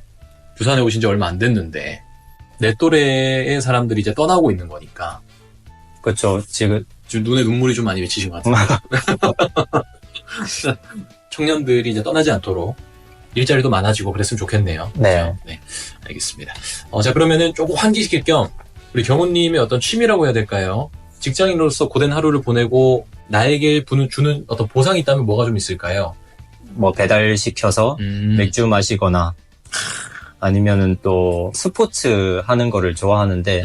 부산에 오신 지 얼마 안 됐는데 내 또래의 사람들이 이제 떠나고 있는 거니까. 그렇죠. 지금 눈에 눈물이 좀 많이 맺히신 것 같아요. 청년들이 이제 떠나지 않도록 일자리도 많아지고 그랬으면 좋겠네요. 네. 네, 알겠습니다. 자, 그러면은 조금 환기시킬 겸 우리 경훈님의 어떤 취미라고 해야 될까요? 직장인으로서 고된 하루를 보내고 나에게 주는 어떤 보상이 있다면 뭐가 좀 있을까요? 뭐 배달시켜서 맥주 마시거나 아니면은 또 스포츠 하는 거를 좋아하는데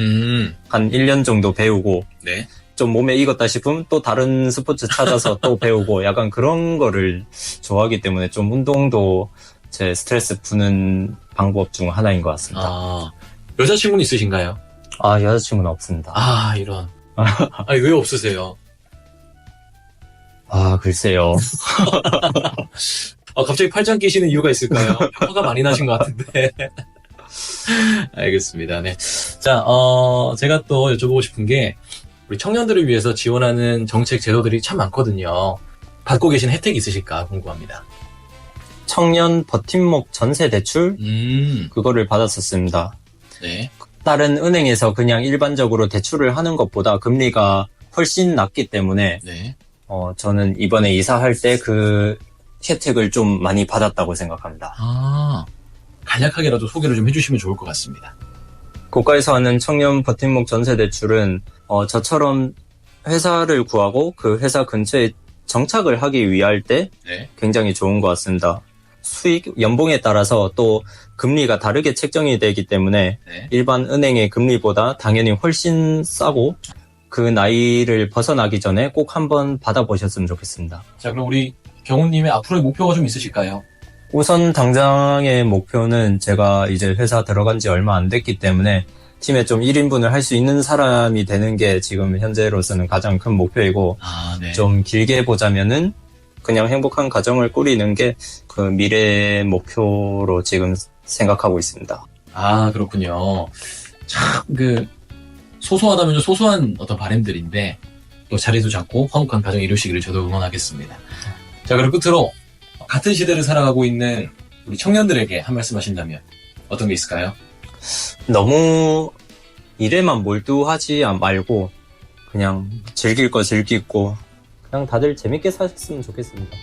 한 1년 정도 배우고 네. 좀 몸에 익었다 싶으면 또 다른 스포츠 찾아서 또 배우고 약간 그런 거를 좋아하기 때문에 좀 운동도 제 스트레스 푸는 방법 중 하나인 것 같습니다. 여자친구는 있으신가요? 여자친구는 없습니다. 이런. 아니, 왜 없으세요? 글쎄요. 갑자기 팔짱 끼시는 이유가 있을까요? 화가 많이 나신 것 같은데. 알겠습니다. 네. 자, 제가 또 여쭤보고 싶은 게 우리 청년들을 위해서 지원하는 정책 제도들이 참 많거든요. 받고 계신 혜택이 있으실까 궁금합니다. 청년 버팀목 전세 대출? 그거를 받았었습니다. 네. 다른 은행에서 그냥 일반적으로 대출을 하는 것보다 금리가 훨씬 낮기 때문에 네. 저는 이번에 이사할 때 그 혜택을 좀 많이 받았다고 생각합니다. 간략하게라도 소개를 좀 해주시면 좋을 것 같습니다. 국가에서 하는 청년 버팀목 전세 대출은 저처럼 회사를 구하고 그 회사 근처에 정착을 하기 위할 때 네. 굉장히 좋은 것 같습니다. 수익, 연봉에 따라서 또 금리가 다르게 책정이 되기 때문에 네. 일반 은행의 금리보다 당연히 훨씬 싸고 그 나이를 벗어나기 전에 꼭 한번 받아보셨으면 좋겠습니다. 자, 그럼 우리 경훈님의 앞으로의 목표가 좀 있으실까요? 우선 당장의 목표는 제가 이제 회사 들어간 지 얼마 안 됐기 때문에 팀에 좀 1인분을 할 수 있는 사람이 되는 게 지금 현재로서는 가장 큰 목표이고 네. 좀 길게 보자면은 그냥 행복한 가정을 꾸리는 게 그 미래의 목표로 지금 생각하고 있습니다. 그렇군요. 참 소소하다면 소소한 어떤 바람들인데 또 자리도 잡고 화목한 가정 이루시기를 저도 응원하겠습니다. 자, 그럼 끝으로 같은 시대를 살아가고 있는 우리 청년들에게 한 말씀 하신다면 어떤 게 있을까요? 너무 일에만 몰두하지 말고 그냥 즐길 거 즐기고 그냥 다들 재밌게 사셨으면 좋겠습니다.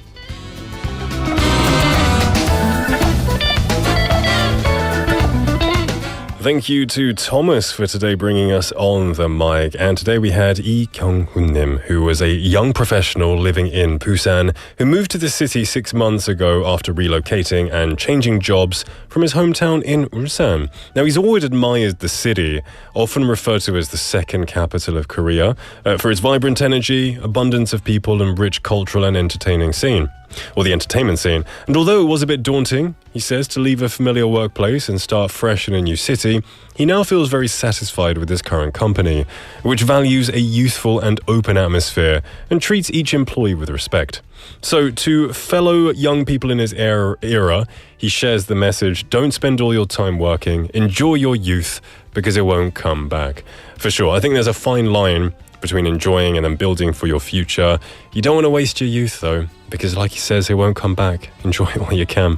Thank you to Thomas for today bringing us on the mic. And today we had Lee Kyung-hun-nim, who was a young professional living in Busan, who moved to the city 6 months ago after relocating and changing jobs from his hometown in Ulsan. Now, he's always admired the city, often referred to as the second capital of Korea, for its vibrant energy, abundance of people, and rich cultural and entertainment scene. And although it was a bit daunting, he says, to leave a familiar workplace and start fresh in a new city, he now feels very satisfied with his current company, which values a youthful and open atmosphere and treats each employee with respect. So, to fellow young people in his era, he shares the message, don't spend all your time working, enjoy your youth, because it won't come back. For sure, I think there's a fine line between enjoying and then building for your future. You don't want to waste your youth though, because like he says, it won't come back. Enjoy it while you can.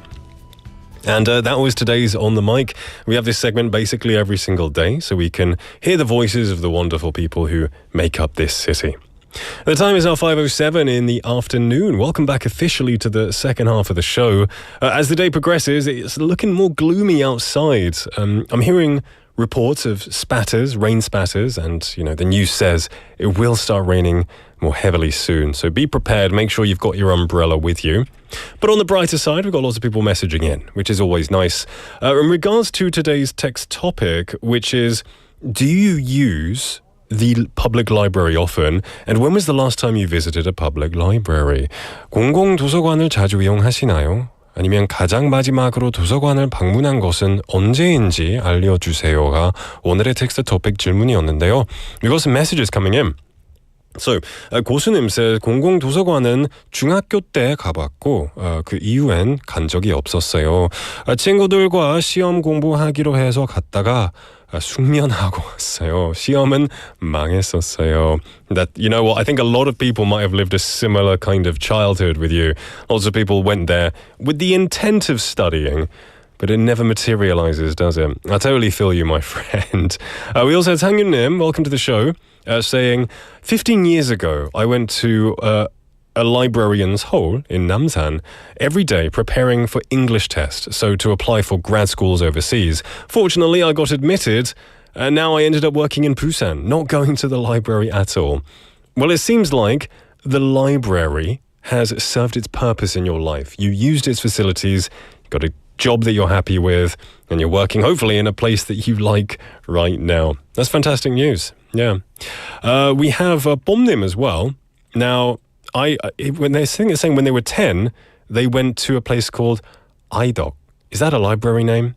And that was today's On the Mic. We have this segment basically every single day, so we can hear the voices of the wonderful people who make up this city. The time is now 5:07 in the afternoon. Welcome back officially to the second half of the show. As the day progresses, it's looking more gloomy outside. I'm hearing reports of spatters, rain spatters, and the news says it will start raining more heavily soon. So be prepared, make sure you've got your umbrella with you. But on the brighter side, we've got lots of people messaging in, which is always nice. In regards to today's text topic, which is, do you use the public library often? And when was the last time you visited a public library? 공공도서관을 자주 이용하시나요? 아니면 가장 마지막으로 도서관을 방문한 것은 언제인지 알려주세요가 오늘의 텍스트 토픽 질문이었는데요. We got some messages coming in. So, 고수님 says 공공도서관은 중학교 때 가봤고 그 이후엔 간 적이 없었어요. 친구들과 시험 공부하기로 해서 갔다가 숙면하고 왔어요. 시험은 망했었어요. That, you know what, I think a lot of people might have lived a similar kind of childhood with you. Lots of people went there with the intent of studying, but it never materializes, does it? I totally feel you, my friend. We also had Sang-Yun-nim, welcome to the show, saying, 15 years ago, I went to a librarian's hole in Namsan every day preparing for English test, so to apply for grad schools overseas. Fortunately, I got admitted, and now I ended up working in Busan, not going to the library at all. Well, it seems like the library has served its purpose in your life. You used its facilities, got a job that you're happy with, and you're working hopefully in a place that you like right now. That's fantastic news. Yeah. We have Bomnim as well. Now, when they're saying when they were 10, they went to a place called Aidok. Is that a library name?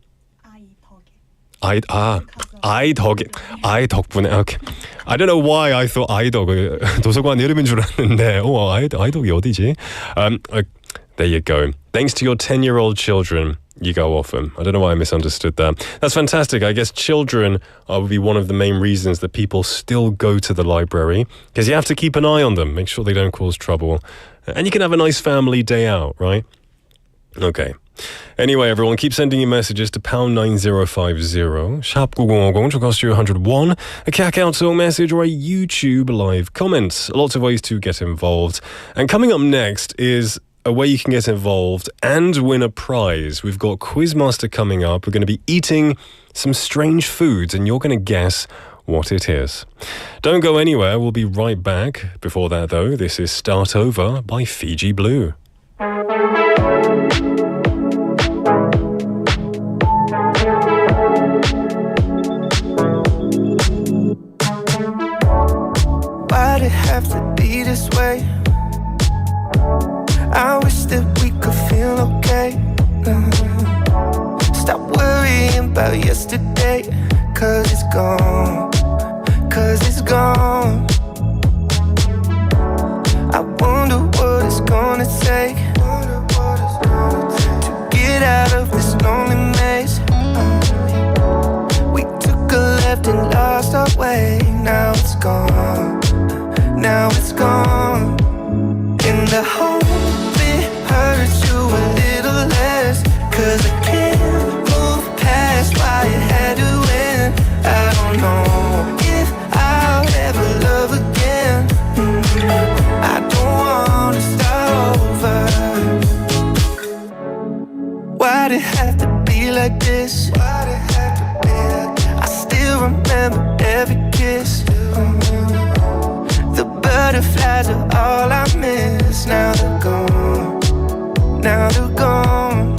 아이덕분에. Okay. I don't know why I thought 아이덕 도서관 이름인 줄 알았는데. 아이덕이 어디지? There you go. Thanks to your 10-year-old children, you go often. I don't know why I misunderstood that. That's fantastic. I guess children would be one of the main reasons that people still go to the library, because you have to keep an eye on them, make sure they don't cause trouble. And you can have a nice family day out, right? Okay. Anyway, everyone, keep sending your messages to pound 9050, sharp 9050 to cost you 101, a Kakao Talk message or a YouTube live comment. Lots of ways to get involved. And coming up next is a way you can get involved and win a prize. We've got Quizmaster coming up. We're going to be eating some strange foods, and you're going to guess what it is. Don't go anywhere. We'll be right back. Before that, though, this is Start Over by Fiji Blue. Why'd it have to be this way? I wish that we could feel okay. Stop worrying about yesterday, 'cause it's gone, 'cause it's gone. I wonder what it's gonna take to get out of this lonely maze. We took a left and lost our way. Now it's gone, now it's gone. In the hope it hurts you a little less, 'cause I can't move past why you had to win. I don't know if I'll ever love again. I don't wanna start over. Why'd it have to be like this? I still remember every kiss. The butterflies are all I miss. Now they're gone, now they're gone.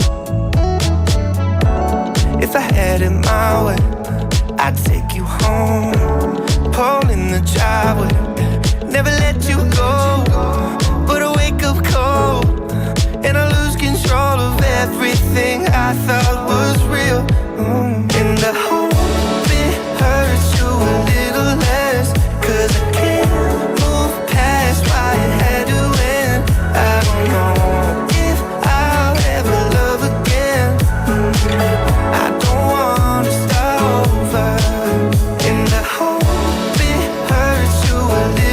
If I had it my way, I'd take you home, pull in the driveway, never let you go. But I wake up cold, and I lose control of everything I thought was real. In the hope it hurts you a little less, 'cause I can't move past why you had to win. I don't know if I'll ever love again. I don't wanna start over. In the hope it hurts you a little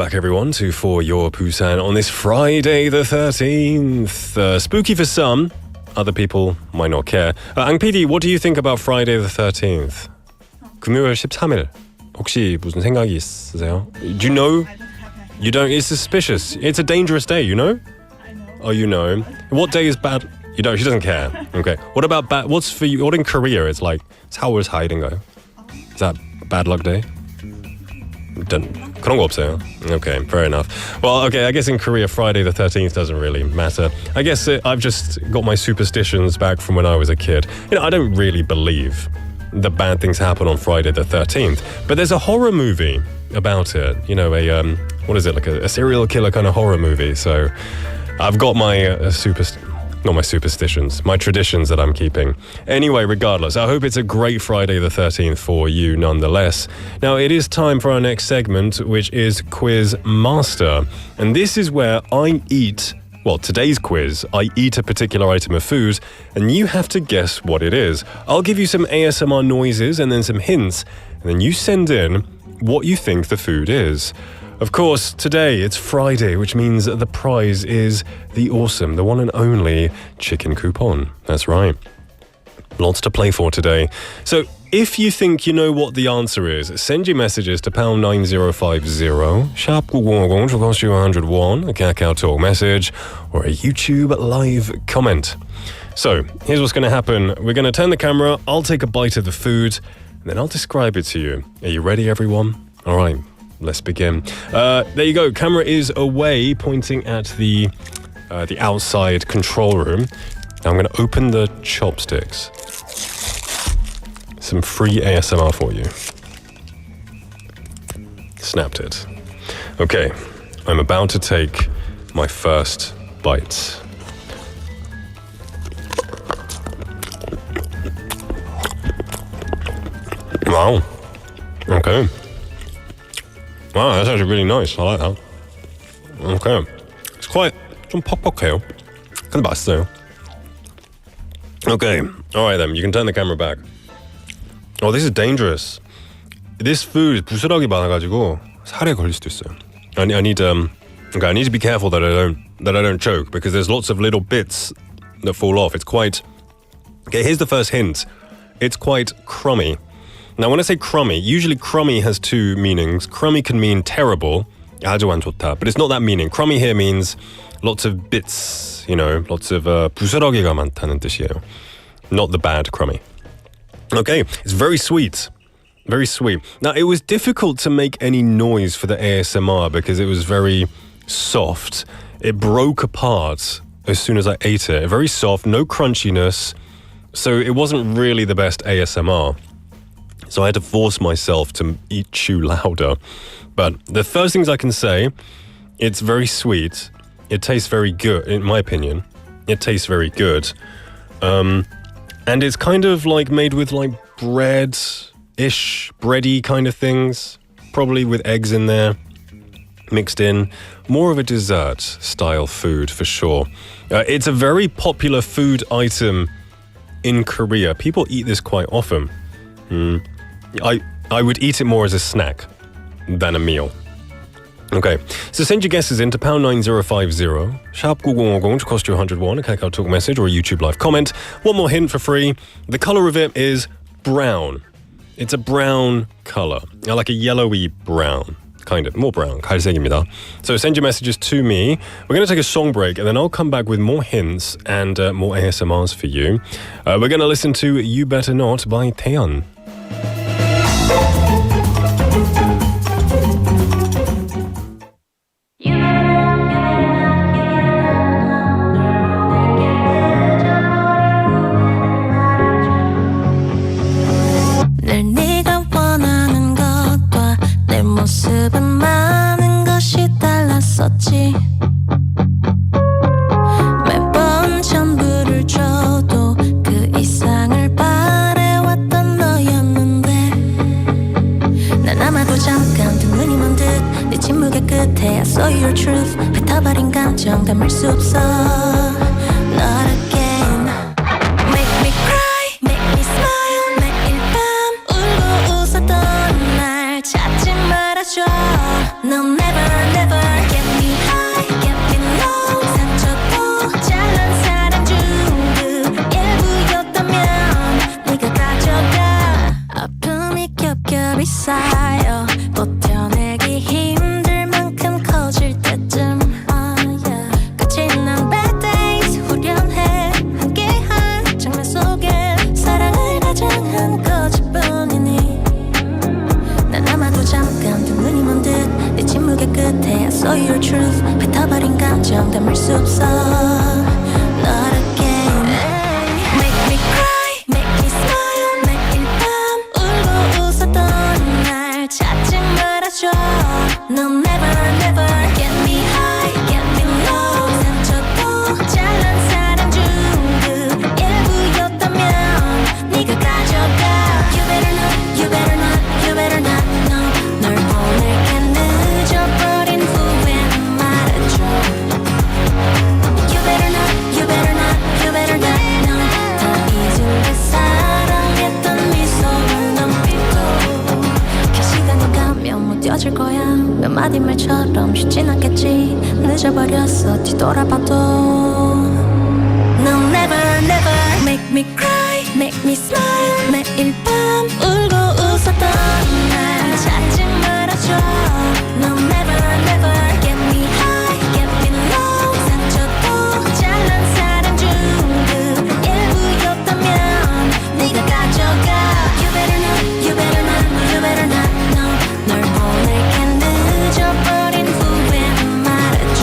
back, everyone, to For Your Busan on this Friday the 13th. Spooky for some, other people might not care. Ang PD, what do you think about Friday the 13th? 금요일 13일. 혹시 무슨 생각이 있으세요? Do you know? You don't? It's suspicious. It's a dangerous day, you know? Oh, you know. What day is bad? You know, she doesn't care. Okay. What about bad? What's for you? What in Korea? It's like, it's how was hiding go? Is that bad luck day? 그런 거 없어요. Okay, fair enough. Well, okay, I guess in Korea, Friday the 13th doesn't really matter. I guess I've just got my superstitions back from when I was a kid. You know, I don't really believe that bad things happen on Friday the 13th, but there's a horror movie about it. You know, what is it, like a serial killer kind of horror movie. So I've got my not my superstitions, my traditions that I'm keeping. Anyway, regardless, I hope it's a great Friday the 13th for you nonetheless. Now, it is time for our next segment, which is Quiz Master. And this is where I eat, well, today's quiz, I eat a particular item of food, and you have to guess what it is. I'll give you some ASMR noises and then some hints, and then you send in what you think the food is. Of course, today it's Friday, which means the prize is the awesome, the one and only chicken coupon. That's right. Lots to play for today. So if you think you know what the answer is, send your messages to pound 9050, sharp 950 to cost you 101, a Kakao Talk message, or a YouTube live comment. So here's what's going to happen. We're going to turn the camera, I'll take a bite of the food, and then I'll describe it to you. Are you ready, everyone? All right. Let's begin. There you go. Camera is away, pointing at the outside control room. Now I'm going to open the chopsticks. Some free ASMR for you. Snapped it. Okay, I'm about to take my first bite. Wow. Okay. Wow, that's actually really nice. I like that. Okay. It's quite 좀 퍽퍽해요. 근데 맛있어요. Okay. All right then. You can turn the camera back. Oh, this is dangerous. This food 부스러기 많아가지고 살에 걸릴 수도 있어요. I need I need to be careful that I don't choke because there's lots of little bits that fall off. It's quite. Okay. Here's the first hint. It's quite crummy. Now, when I say crummy, usually crummy has two meanings. Crummy can mean terrible, 아주 안 좋다, but it's not that meaning. Crummy here means lots of bits, you know, lots of 부스러기가 많다는 뜻이에요. Not the bad crummy. Okay, it's very sweet. Very sweet. Now, it was difficult to make any noise for the ASMR because it was very soft. It broke apart as soon as I ate it. Very soft, no crunchiness, so it wasn't really the best ASMR. So I had to force myself to chew louder. But the first things I can say, it's very sweet. It tastes very good, in my opinion. It tastes very good. And it's kind of like made with like bread-ish, bready kind of things. Probably with eggs in there, mixed in. More of a dessert style food for sure. It's a very popular food item in Korea. People eat this quite often. I would eat it more as a snack than a meal. Okay, so send your guesses in to pound 9050, sharp 950 to cost you 101, a Kakao Talk message or a YouTube live comment. One more hint for free. The colour of it is brown. It's a brown colour, like a yellowy brown. Kind of, more brown, 갈색입니다. So send your messages to me. We're going to take a song break and then I'll come back with more hints and more ASMRs for you. We're going to listen to You Better Not by Taeyeon. 모습은 많은 것이 달랐었지 매번 전부를 줘도 그 이상을 바래왔던 너였는데 난 아마도 잠깐 두 눈이 먼 듯 네 침묵의 끝에 I saw your truth 뱉어버린 감정 담을 수 없어 Not again Make me cry, make me smile 매일 밤 울고 웃었던 날 찾지 말아줘 No never 뱉어버린 감정 담을 수 없어 Not again Make me cry, make me smile 매일 밤 울고 웃었던 날 찾지 말아줘 No never, never Get me high, get me low 상처도 잘난 사랑 중 그 일부였다면 네가 가져가 You better not, you better not, you better not know 널 보낼게 늦어버린 후에 말해줘 You better not, you better not, you better not know 다 잊은 그 사랑했던 미소와 눈빛도 그 시간이 가면 못 잊을 거야 몇 마디 말처럼 쉽진 않겠지 늦어버렸어 뒤돌아봐도 No never never Make me cry Make me smile 매일 밤 울고 웃었던 날 찾지 말아줘 No never never Get me high Get me low 상처도 잘난 사랑 중 그 일부였다면 네가 가져가 You better not You better not You better not know 널 보낼게 늦어버린 후에 말해줘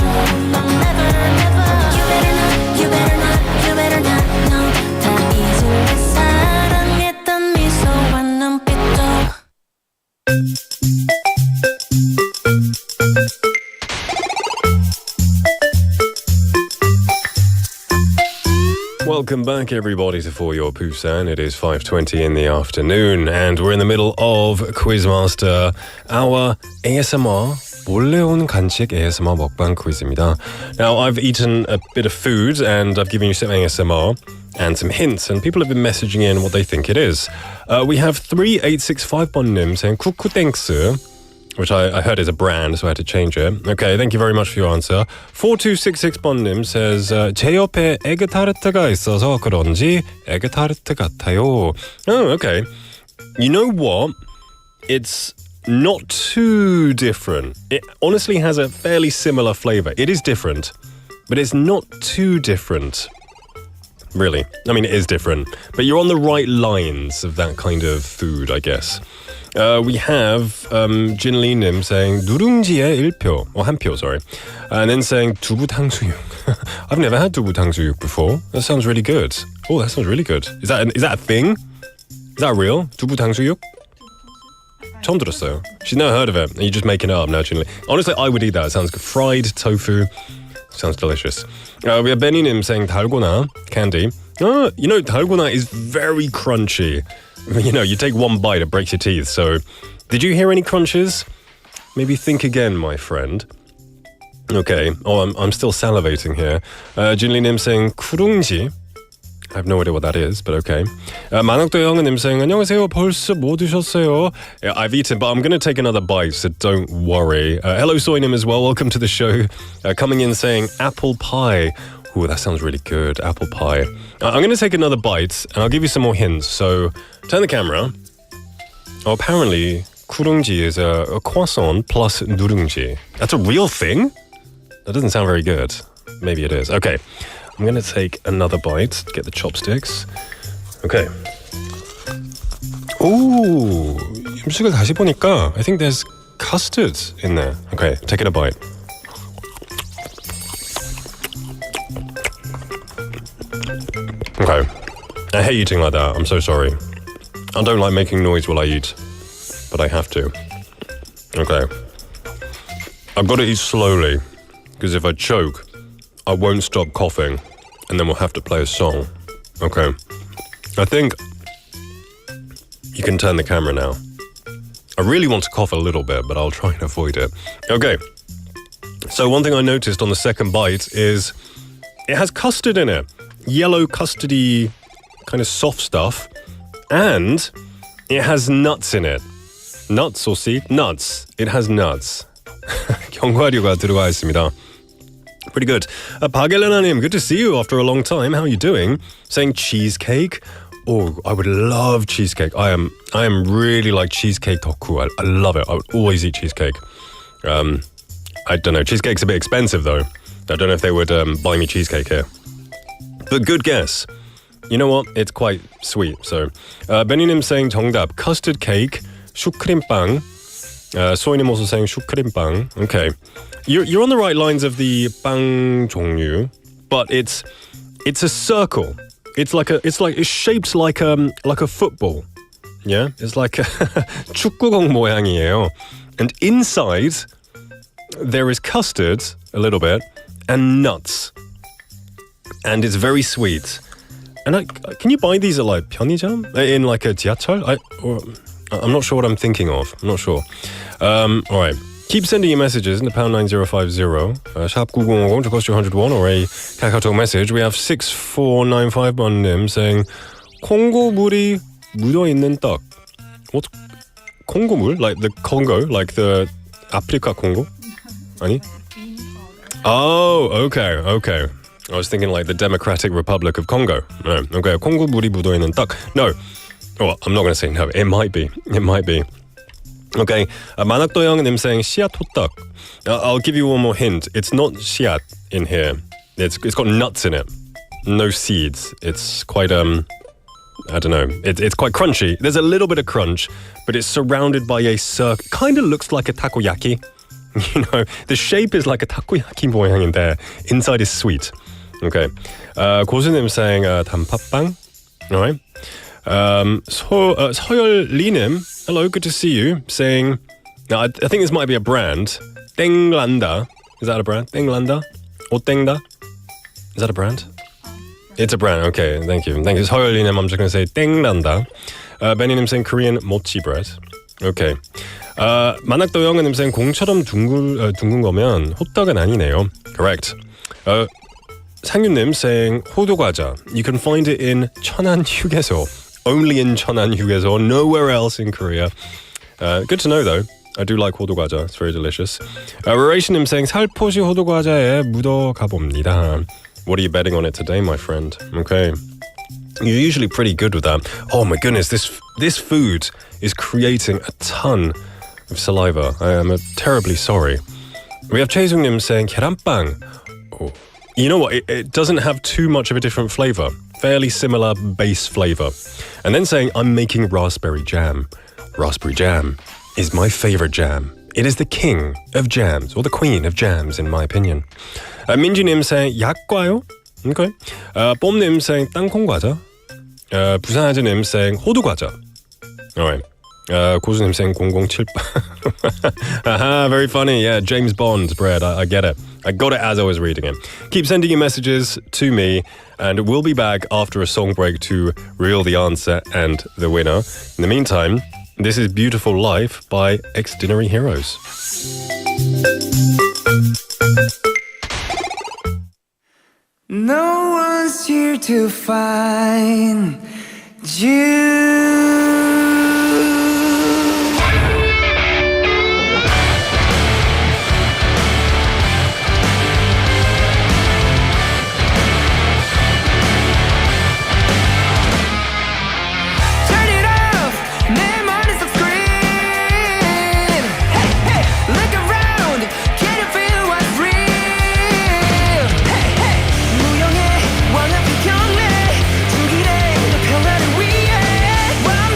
No never never You better not You better not You better not know 다 잊은 그 사랑했던 미소와 눈빛도 Welcome back, everybody, to For Your Busan. It is 5:20 in the afternoon, and we're in the middle of Quizmaster, our ASMR 몰래 온 간식 ASMR 먹방 퀴즈입니다. Now, I've eaten a bit of food, and I've given you some ASMR and some hints, and people have been messaging in what they think it is. We have 3865번님 saying 쿠쿠 땡스, which I heard is a brand, so I had to change it. Okay, thank you very much for your answer. 4266번님 says 제 옆에 에그타르트가 있어서 그런지 에그타르트 같아요. Oh, okay. You know what? It's not too different. It honestly has a fairly similar flavor. It is different, but it's not too different. Really. I mean, it is different, but you're on the right lines of that kind of food, I guess. We have Jinli Nim saying 누룽지에 1표, or 한 표, sorry. And then saying 두부 탕수육. I've never had 두부 탕수육 before. That sounds really good. Oh, that sounds really good. Is that a thing? Is that real? 두부 탕수육? 처음 들었어요. She's never heard of it. You're just making it up now, Jinli. Honestly, I would eat that. It sounds good. Fried tofu. Sounds delicious. We have Benny Nim saying 달고나, candy. You know, 달고나 is very crunchy. You know, you take one bite, it breaks your teeth. So, did you hear any crunches? Maybe think again, my friend. Okay. Oh, I'm still salivating here. Jinli Nim saying 쿠룽지. I have no idea what that is, but okay. 만학도 형님 saying 안녕하세요. 벌써 뭐 드셨어요? Yeah, I've eaten, but I'm going to take another bite, so don't worry. Hello, Soinim as well. Welcome to the show. Coming in saying apple pie. Ooh, that sounds really good. Apple pie. I'm going to take another bite, and I'll give you some more hints. So, turn the camera. Oh, apparently, 쿠룽지 is a croissant plus 누룽지. That's a real thing? That doesn't sound very good. Maybe it is. Okay. I'm going to take another bite, get the chopsticks. Okay. Ooh, 음식을 다시 보니까 I think there's custard in there. Okay, taking a bite. Okay. I hate eating like that. I'm so sorry. I don't like making noise while I eat, but I have to. Okay. I've got to eat slowly, because if I choke, I won't stop coughing, and then we'll have to play a song. Okay. I think you can turn the camera now. I really want to cough a little bit, but I'll try and avoid it. Okay. So one thing I noticed on the second bite is it has custard in it. Yellow custardy kind of soft stuff. And it has nuts in it. Nuts or seed? Nuts. It has nuts. 견과류가 들어가 있습니다. Pretty good. 박엘레나님, good to see you after a long time. How are you doing? Saying cheesecake. Oh, I would love cheesecake. I am really like cheesecake 덕후. I love it. I would always eat cheesecake. I don't know. Cheesecake's a bit expensive though. I don't know if they would buy me cheesecake here. But good guess. You know what? It's quite sweet. So, Benny님 saying 정답. Custard cake. 슈크림빵. Soinim also saying 슈크림빵. Okay. you're on the right lines of the 빵 종류, but it's a circle. It's shaped like a football. Yeah, it's like a 축구공 모양이에요. And inside there is custard a little bit and nuts. And it's very sweet. And can you buy these at like 편의점? In like a 지하철? I'm not sure what I'm thinking of. I'm not sure. All right. Keep sending your messages in the pound 9050 샵 9050 to cost you 101 or a Kakao message. We have 64951님 saying 콩고물이 묻어있는 떡. What's 콩고물? Like the Congo? Like the 아프리카 콩고? 아니? Oh, okay. I was thinking like the Democratic Republic of Congo. No, okay. 콩고물이 묻어있는 떡. No. Oh, I'm not going to say no. It might be. Okay, 만학도영님 saying 씨앗 호떡. I'll give you one more hint. It's not 씨앗 in here. It's got nuts in it. No seeds. It's quite I don't know. It's quite crunchy. There's a little bit of crunch, but it's surrounded by a circle. Kind of looks like a takoyaki. You know, the shape is like a takoyaki 모양인데 inside is sweet. Okay, 고수님 saying 단팥빵. All right. 서열리님, hello, good to see you, saying, now I think this might be a brand, 땡란다. Is that a brand? 땡란다? 오땡다? Is that a brand? It's a brand, okay, thank you. 서열리님, I'm just going to say 땡란다. Benny님 saying Korean mochi bread. Okay. 만학도영님 saying 공처럼 둥근 거면 호떡은 아니네요. Correct. 상윤님 saying 호두과자. You can find it in 천안 휴게소. Only in Cheonan 휴게소, nowhere else in Korea. Good to know though. I do like 호두과자. It's very delicious. Raration님 saying 살포시 호두과자에 묻어가 봅니다. What are you betting on it today, my friend? Okay. You're usually pretty good with that. Oh my goodness, this food is creating a ton of saliva. I am terribly sorry. We have Chaesungnim saying 계란빵. Oh. You know what? It doesn't have too much of a different flavor. Fairly similar base flavor. And then saying, I'm making raspberry jam. Raspberry jam is my favorite jam. It is the king of jams, or the queen of jams, in my opinion. 민지님 saying, 약과요? Okay. 뽐님 saying, 땅콩과자. 부산아즈님 saying, 호두과자. All right. 고수님 saying 007. Aha, very funny. Yeah, James Bond bread. I get it. I got it as I was reading it. Keep sending your messages to me, and we'll be back after a song break to reveal the answer and the winner. In the meantime, this is Beautiful Life by Extraordinary Heroes. No one's here to find you. Wow.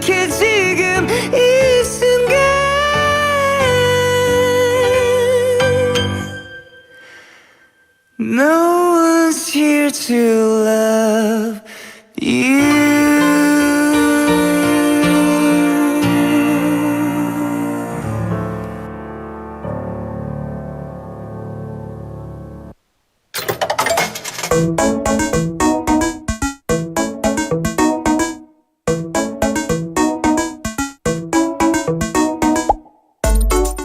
이렇게 지금 이 순간 No one's here to love you.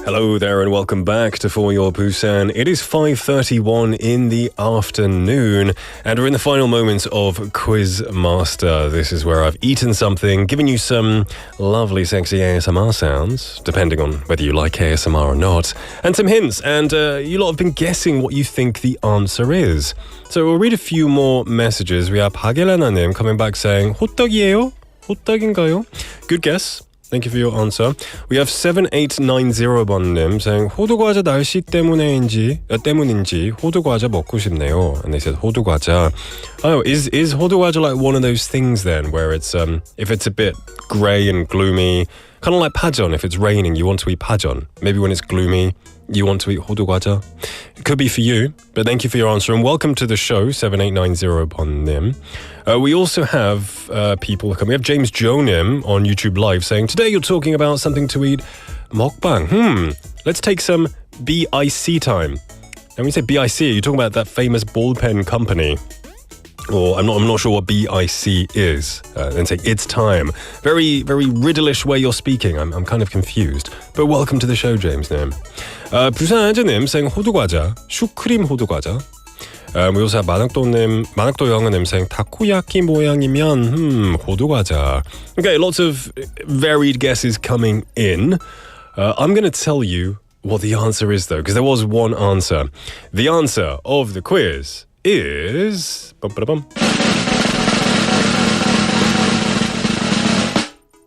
Hello there and welcome back to For Your Busan. It is 5:31 in the afternoon and we're in the final moments of Quiz Master. This is where I've eaten something, given you some lovely sexy ASMR sounds, depending on whether you like ASMR or not, and some hints, and you lot have been guessing what you think the answer is. So we'll read a few more messages. We have 박예라나님 coming back saying 호떡이에요? 호떡인가요? Good guess. Thank you for your answer. We have 7890번님 saying 호두과자 날씨 때문인지 호두과자 먹고 싶네요. And they said 호두과자. Oh, is 호두과자 like one of those things then where it's if it's a bit grey and gloomy, kind of like 파전. If it's raining, you want to eat 파전. Maybe when it's gloomy, you want to eat 호두과자. It could be for you, but thank you for your answer and welcome to the show, 7890번님. We also have people coming. We have James Jonim on YouTube Live saying, today you're talking about something to eat, 먹방. Let's take some BIC time. And when you say BIC, you're talking about that famous ball pen company. Or I'm not sure what BIC is. And say it's time. Very, very riddleish way you're speaking. I'm kind of confused. But welcome to the show, James Nim. 부산님 saying 호두과자, 슈크림 호두과자. We also have 만학도 영어님 saying 타코야키 모양이면 호두과자. Okay, lots of varied guesses coming in. I'm going to tell you what the answer is though, because there was one answer. The answer of the quiz is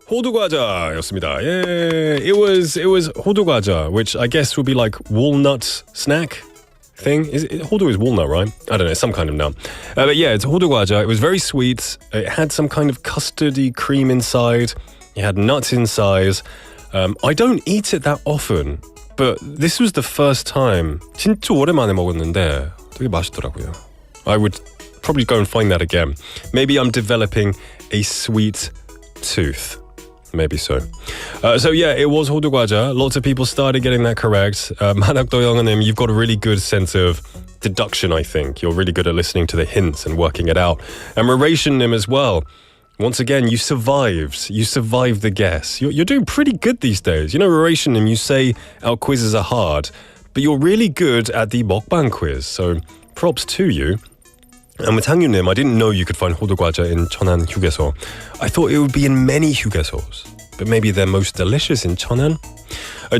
호두과자였습니다. Yeah, it was 호두과자, which I guess would be like walnut snack thing. Hodu is walnut, right? I don't know, some kind of nut. But yeah, it's 호두과자. It was very sweet. It had some kind of custardy cream inside. It had nuts inside. I don't eat it that often, but this was the first time. 진짜 오랜만에 먹었는데 되게 맛있더라고요. I would probably go and find that again. Maybe I'm developing a sweet tooth. Maybe so. So yeah, it was 호두과자. Lots of people started getting that correct. 만학도 영어님, you've got a really good sense of deduction, I think. You're really good at listening to the hints and working it out. And Rarationnim as well. Once again, you survived. You survived the guess. You're doing pretty good these days. You know, Rarationnim, you say our quizzes are hard, but you're really good at the 먹방 quiz. So props to you. And with Hangyunim, I didn't know you could find 호두과자 in Cheonan 휴게소. I thought it would be in many 휴게소s, but maybe they're most delicious in Cheonan.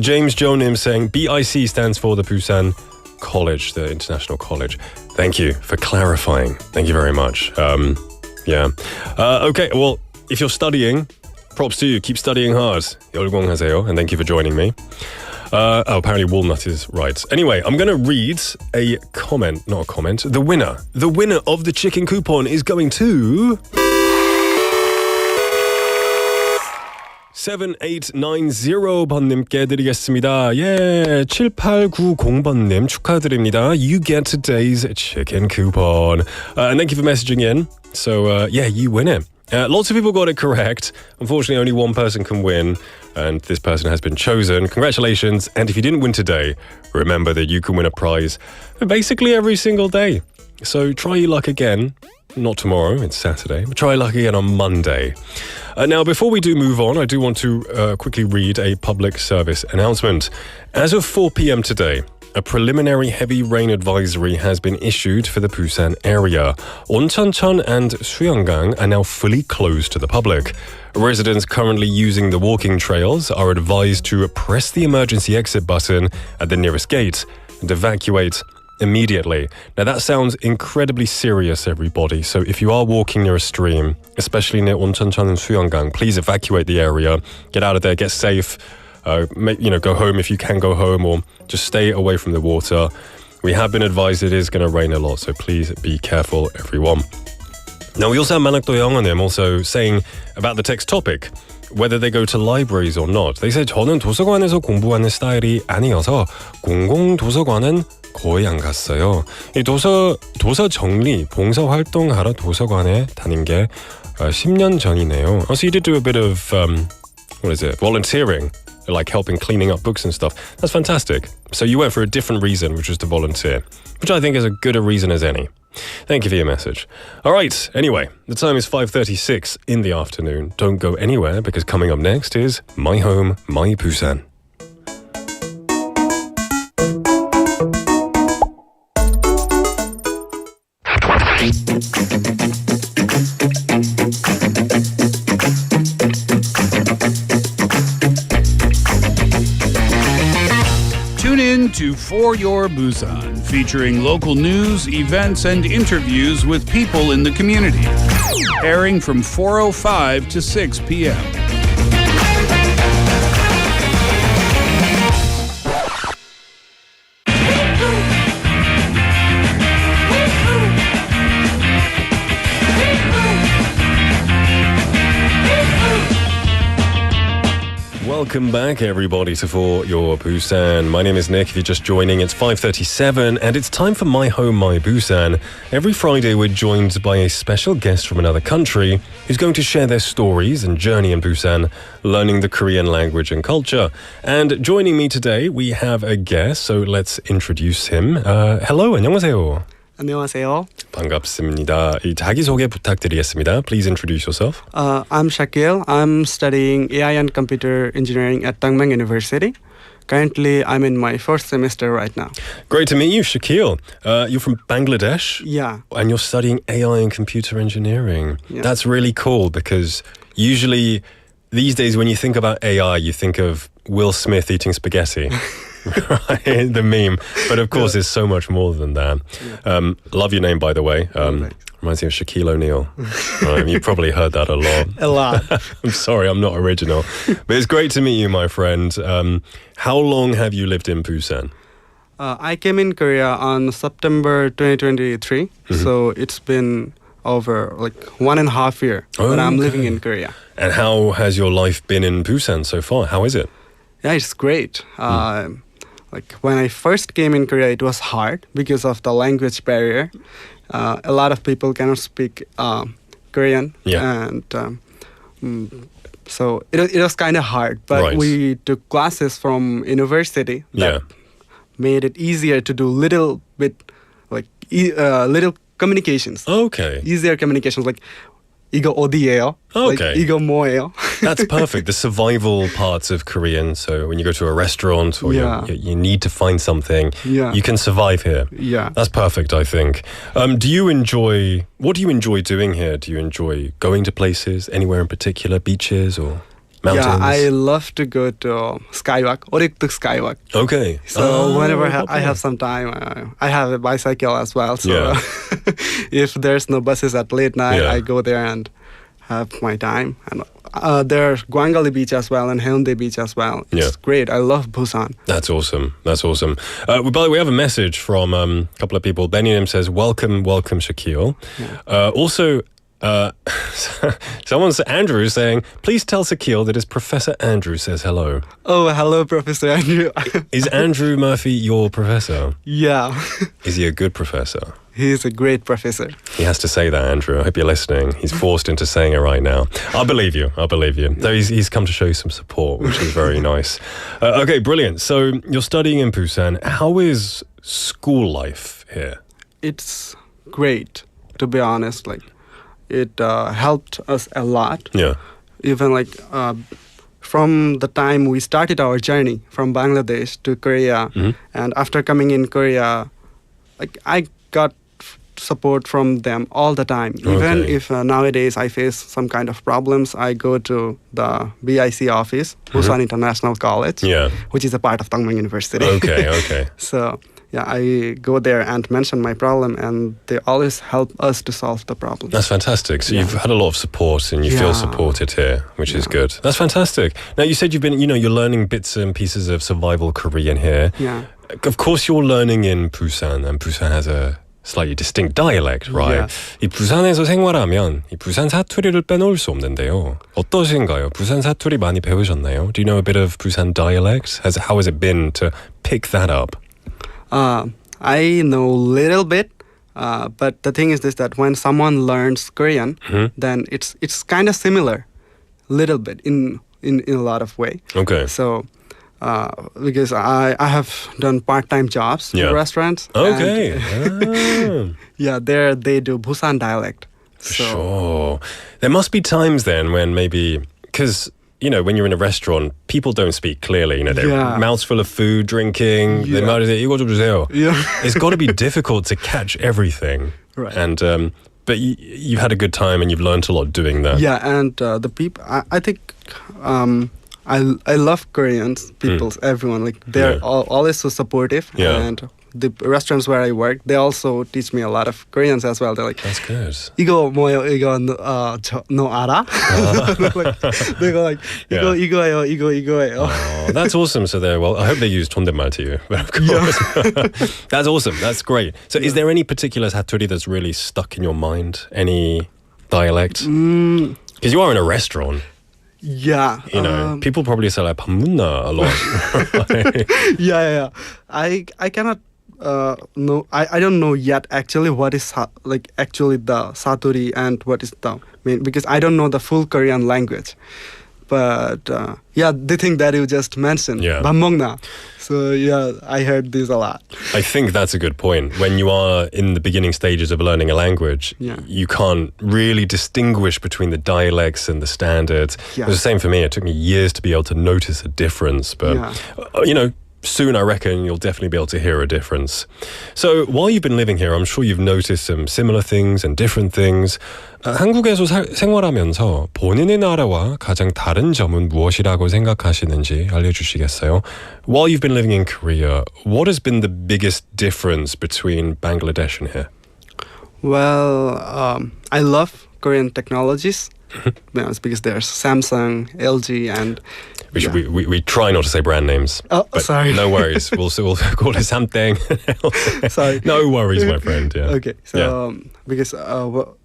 James Jonim saying BIC stands for the Busan College, the International College. Thank you for clarifying. Thank you very much. Yeah. Okay, well, if you're studying, props to you. Keep studying hard. 열공하세요, and thank you for joining me. Apparently walnut is right. Anyway, I'm going to read a comment, not a comment. The winner of the chicken coupon is going to 7890번님께 드리겠습니다. 예, 7890번님 축하드립니다. You get today's chicken coupon. And thank you for messaging in. So, yeah, you win it. Lots of people got it correct. Unfortunately, only one person can win, and this person has been chosen. Congratulations. And if you didn't win today, remember that you can win a prize basically every single day. So try your luck again. Not tomorrow, it's Saturday, but try your luck again on Monday. Now, before we do move on, I do want to quickly read a public service announcement. As of 4 p.m. today, a preliminary heavy rain advisory has been issued for the Busan area. Oncheoncheon and Suyanggang are now fully closed to the public. Residents currently using the walking trails are advised to press the emergency exit button at the nearest gate and evacuate immediately. Now that sounds incredibly serious, everybody. So if you are walking near a stream, especially near Oncheoncheon and Suyanggang, please evacuate the area. Get out of there, get safe. Go home if you can go home, or just stay away from the water. We have been advised it is going to rain a lot, so please be careful, everyone. Now, we also have Manakdo Younghanim also saying about the text topic, whether they go to libraries or not. They said, 저는 도서관에서 공부하는 스타일이 아니어서 공공도서관은 거의 안 갔어요. 이 도서 정리, 봉사 활동하러 도서관에 다닌 게 10년 전이네요. So you did do a bit of, volunteering, like helping cleaning up books and stuff. That's fantastic. So you went for a different reason, which was to volunteer, which I think is as good a reason as any. Thank you for your message. All right, anyway, the time is 5:36 in the afternoon. Don't go anywhere because coming up next is My Home, My Busan. Tune in to For Your Busan, featuring local news, events, and interviews with people in the community. Airing from 4:05 to 6 p.m. Welcome back, everybody, to For Your Busan. My name is Nick. If you're just joining, it's 5:37, and it's time for My Home, My Busan. Every Friday, we're joined by a special guest from another country who's going to share their stories and journey in Busan, learning the Korean language and culture. And joining me today, we have a guest, so let's introduce him. Hello, 안녕하세요. 안녕하세요. 반갑습니다. 이 자기소개 부탁드리겠습니다. Please introduce yourself. I'm Shakil. I'm studying AI and Computer Engineering at Tangmang University. Currently, I'm in my first semester right now. Great to meet you, Shakil. You're from Bangladesh? Yeah. And you're studying AI and Computer Engineering. Yeah. That's really cool because usually these days when you think about AI, you think of Will Smith eating spaghetti. Right, the meme. But of course, there's so much more than that. Love your name, by the way. Reminds me of Shaquille O'Neal. You've probably heard that a lot. A lot. I'm sorry, I'm not original. But it's great to meet you, my friend. How long have you lived in Busan? I came in Korea on September 2023. So it's been over like 1.5 years that I'm living in Korea. And how has your life been in Busan so far? How is it? Yeah, it's great. Like when I first came in Korea, it was hard because of the language barrier. A lot of people cannot speak Korean, and so it was kind of hard. But we took classes from university that made it easier to do little communications. Okay. Easier communications like 이거 어디예요? Okay. Like, 이거 뭐예요? That's perfect. The survival parts of Korean. So when you go to a restaurant or you need to find something, you can survive here. Yeah. That's perfect, I think. What do you enjoy doing here? Do you enjoy going to places, anywhere in particular, beaches or mountains? Yeah, I love to go to skywalk, 오릭득 skywalk. Okay. So whenever I have some time, I have a bicycle as well. So if there's no buses at late night, I go there and have my time. And there's Gwangali Beach as well and Haeundae Beach as well. It's great. I love Busan. That's awesome. That's awesome. By the way, we have a message from a couple of people. Benjamin says, welcome, Shakil. Also, Andrew is saying, please tell Shakil that his Professor Andrew says hello. Oh, hello, Professor Andrew. Is Andrew Murphy your professor? Yeah. Is he a good professor? He's a great professor. He has to say that, Andrew. I hope you're listening. He's forced into saying it right now. I'll believe you. So he's come to show you some support, which is very nice. Okay, brilliant. So you're studying in Busan. How is school life here? It's great, to be honest. Like, it helped us a lot. Yeah. Even from the time we started our journey from Bangladesh to Korea, and after coming in Korea, I got support from them all the time. Even if nowadays I face some kind of problems, I go to the BIC office, Busan International College, which is a part of Tangmang University. Okay. So I go there and mention my problem, and they always help us to solve the problem. That's fantastic. So you've had a lot of support, and you feel supported here, which is good. That's fantastic. Now you said you've been, you're learning bits and pieces of survival Korean here. Yeah. Of course, you're learning in Busan, and Busan has a slightly distinct dialect, right? Yeah. 이 부산에서 생활하면 이 부산 사투리를 빼놓을 수 없는데요. 어떠신가요? 부산 사투리 많이 배우셨나요? Do you know a bit of Busan dialect? How has it been to pick that up? I know a little bit, but the thing is this, that when someone learns Korean, then it's kind of similar, little bit in a lot of way. Okay. So because I have done part-time jobs in restaurants. Okay. Yeah, there they do Busan dialect. Sure. There must be times then when maybe, because you know, when you're in a restaurant, people don't speak clearly. You know, their mouths full of food, drinking. They might say, "이거 좀 주세요." It's got to be difficult to catch everything. Right. And but you've had a good time and you've learned a lot doing that. Yeah, and the people, I think, I love Koreans. People's everyone, like they're always so supportive. Yeah. And the restaurants where I work, they also teach me a lot of Koreans as well. They're like, that's good. 이거 뭐요? 이거 너 알아? They go like, 이거예요, 이거예요. Oh, that's awesome. So well, I hope they use 존댓말 to you. But of course, that's awesome. That's great. So, is there any particular 사투리 that's really stuck in your mind? Any dialect? Because you are in a restaurant. Yeah. You know, people probably say like 밥 묻나 a lot. Yeah. I cannot know. I don't know yet actually what is actually the saturi and what is the main, because I don't know the full Korean language. But the thing that you just mentioned, 밥 먹나. So I heard this a lot. I think that's a good point. When you are in the beginning stages of learning a language, you can't really distinguish between the dialects and the standards. It was the same for me. It took me years to be able to notice a difference. But, you know, soon I reckon you'll definitely be able to hear a difference. So while you've been living here, I'm sure you've noticed some similar things and different things. 한국에서 생활하면서 본인의 나라와 가장 다른 점은 무엇이라고 생각하시는지 알려주시겠어요? While you've been living in Korea, what has been the biggest difference between Bangladesh and here? Well, I love Korean technologies. Because there's Samsung, LG, and we try not to say brand names. Oh, sorry. No worries. We'll call it something. Sorry. No worries, my friend. Yeah. Okay. So because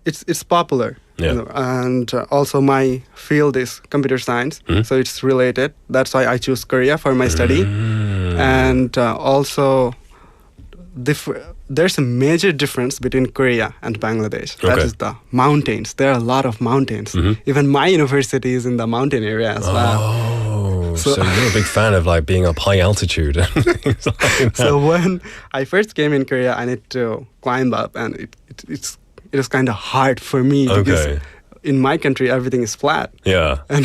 it's popular. You know, and also my field is computer science, so it's related. That's why I choose Korea for my study, and also. There's a major difference between Korea and Bangladesh. That is the mountains. There are a lot of mountains. Even my university is in the mountain area as well. Oh, so you're a big fan of like being up high altitude and things like that. So when I first came in Korea, I need to climb up, and it was kind of hard for me because in my country everything is flat. Yeah. And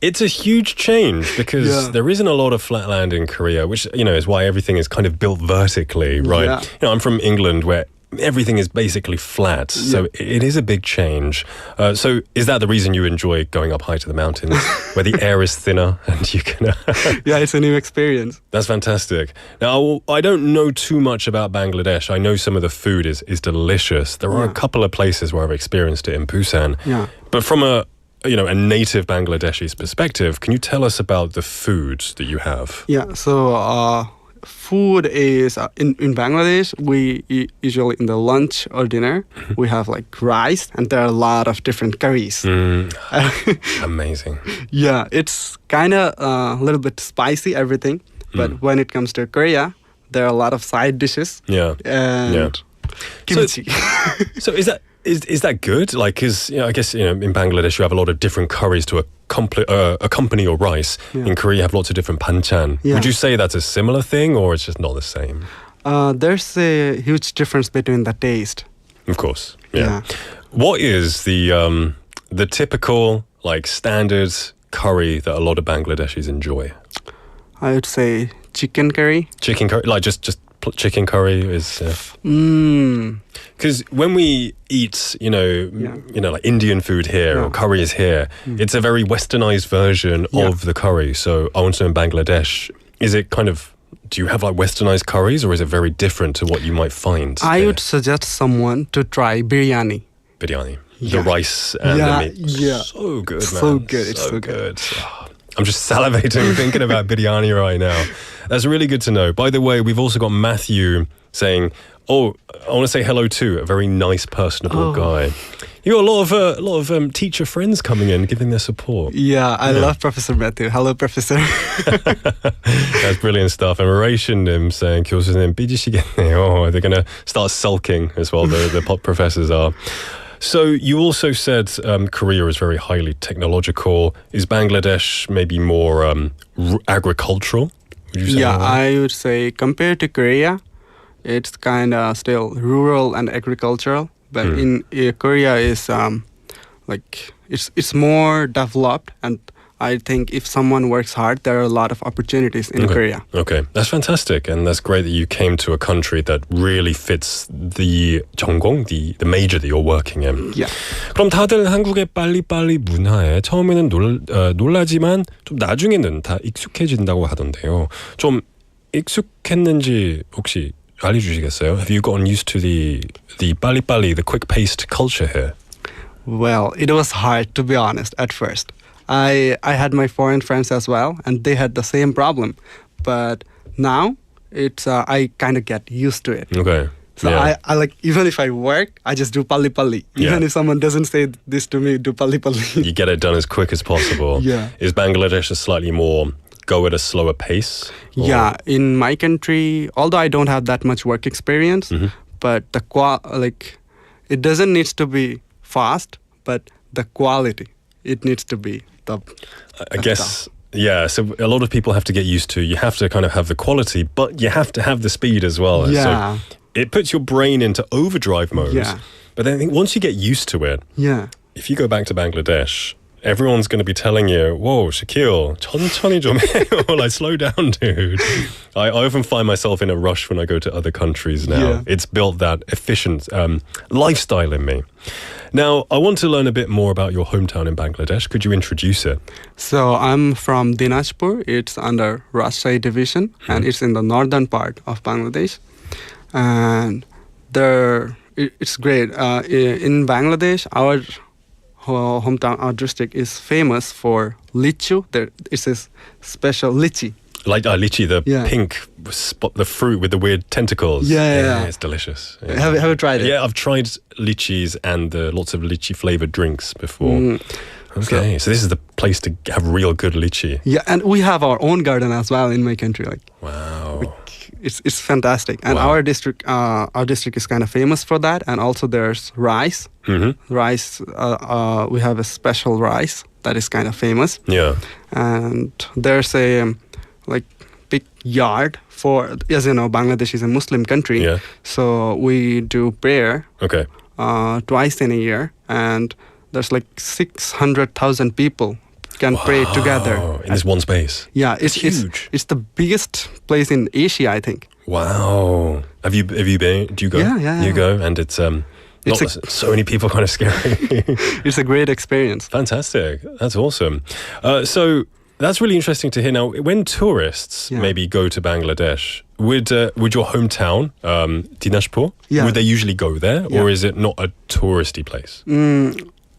it's a huge change because there isn't a lot of flat land in Korea, which, you know, is why everything is kind of built vertically, right? Yeah. You know, I'm from England where everything is basically flat, so it is a big change. So is that the reason you enjoy going up high to the mountains, where the air is thinner and you can... it's a new experience. That's fantastic. Now, I don't know too much about Bangladesh. I know some of the food is delicious. There are a couple of places where I've experienced it in Busan. Yeah. But from a native Bangladeshi's perspective, can you tell us about the food that you have? Yeah, so food is in Bangladesh, we usually in the lunch or dinner we have like rice, and there are a lot of different curries. Amazing. Yeah, it's kind of a little bit spicy, everything, but when it comes to Korea, there are a lot of side dishes. And kimchi. So is that good? Like, because I guess in Bangladesh you have a lot of different curries to accompany your rice. In Korea you have lots of different banchan. Would you say that's a similar thing, or it's just not the same? There's a huge difference between the taste. Of course. Yeah. What is the typical like standard curry that a lot of Bangladeshis enjoy? I would say chicken curry. Chicken curry, like just chicken curry is. Because when we eat, like Indian food here or curries here, it's a very westernized version of the curry. So also in Bangladesh, is it kind of? Do you have like westernized curries, or is it very different to what you might find? I would suggest someone to try biryani. Biryani, the rice and the meat. Yeah, so good, man. So good. It's so good. I'm just salivating thinking about biryani right now. That's really good to know. By the way, we've also got Matthew saying, Oh, I want to say hello to a very nice, personable guy. You got a lot of teacher friends coming in, giving their support. Yeah, I love Professor Matthew. Hello, Professor. That's brilliant stuff. And Mauritian saying, 교수님 삐지시겠네요. They're going to start sulking as well, the professors are. So you also said Korea is very highly technological. Is Bangladesh maybe more agricultural? Would you say Yeah, that? I would say compared to Korea, it's kind of still rural and agricultural. But in Korea is like it's more developed, and I think if someone works hard, there are a lot of opportunities in Korea. Okay, that's fantastic, and that's great that you came to a country that really fits the 전공, the major that you're working in. Yeah. 그럼 다들 한국의 빨리빨리 문화에 처음에는 놀라지만 좀 나중에는 다 익숙해진다고 하던데요. 좀 익숙했는지 혹시 알려주시겠어요? Have you gotten used to the 빨리빨리, the quick-paced culture here? Well, it was hard, to be honest, at first. I had my foreign friends as well, and they had the same problem. But now, it's I kind of get used to it. Okay. So I like, even if I work, I just do pali. Even if someone doesn't say this to me, do pali. You get it done as quick as possible. Yeah. Is Bangladesh a slightly more go at a slower pace? Or? Yeah, in my country, although I don't have that much work experience, but the it doesn't need to be fast, but the quality, it needs to be the I guess, yeah, so a lot of people have to get used to, you have to kind of have the quality, but you have to have the speed as well. Yeah. So it puts your brain into overdrive mode. Yeah. But then I think once you get used to it, if you go back to Bangladesh, everyone's going to be telling you, whoa, Shaquille, 천천히 좀 해요. Like, slow down, dude. I often find myself in a rush when I go to other countries now. Yeah. It's built that efficient lifestyle in me. Now, I want to learn a bit more about your hometown in Bangladesh. Could you introduce it? So I'm from Dinajpur. It's under Rajshahi division, and it's in the northern part of Bangladesh. And it's great. In Bangladesh, our hometown, our district is famous for lichu. It's a special lychee. Like lychee, the pink spot, the fruit with the weird tentacles. Yeah. It's delicious. Yeah. Have you tried it? Yeah, I've tried lychees and lots of lychee flavored drinks before. Okay, so this is the place to have real good lychee. Yeah, and we have our own garden as well in my country. Wow. It's fantastic, and our district is kind of famous for that. And also there's rice. Rice, we have a special rice that is kind of famous. Yeah, and there's a big yard for, as you know, Bangladesh is a Muslim country. Yeah. So we do prayer. Okay. Twice in a year, and there's 600,000 people can pray together in this one space. Yeah, it's huge. It's the biggest place in Asia, I think. Wow. Have you been? Do you go? Yeah. You go, and it's so many people, kind of scary. It's a great experience. Fantastic. That's awesome. So that's really interesting to hear. Now, when tourists maybe go to Bangladesh, would your hometown, Dinajpur, would they usually go there, or is it not a touristy place?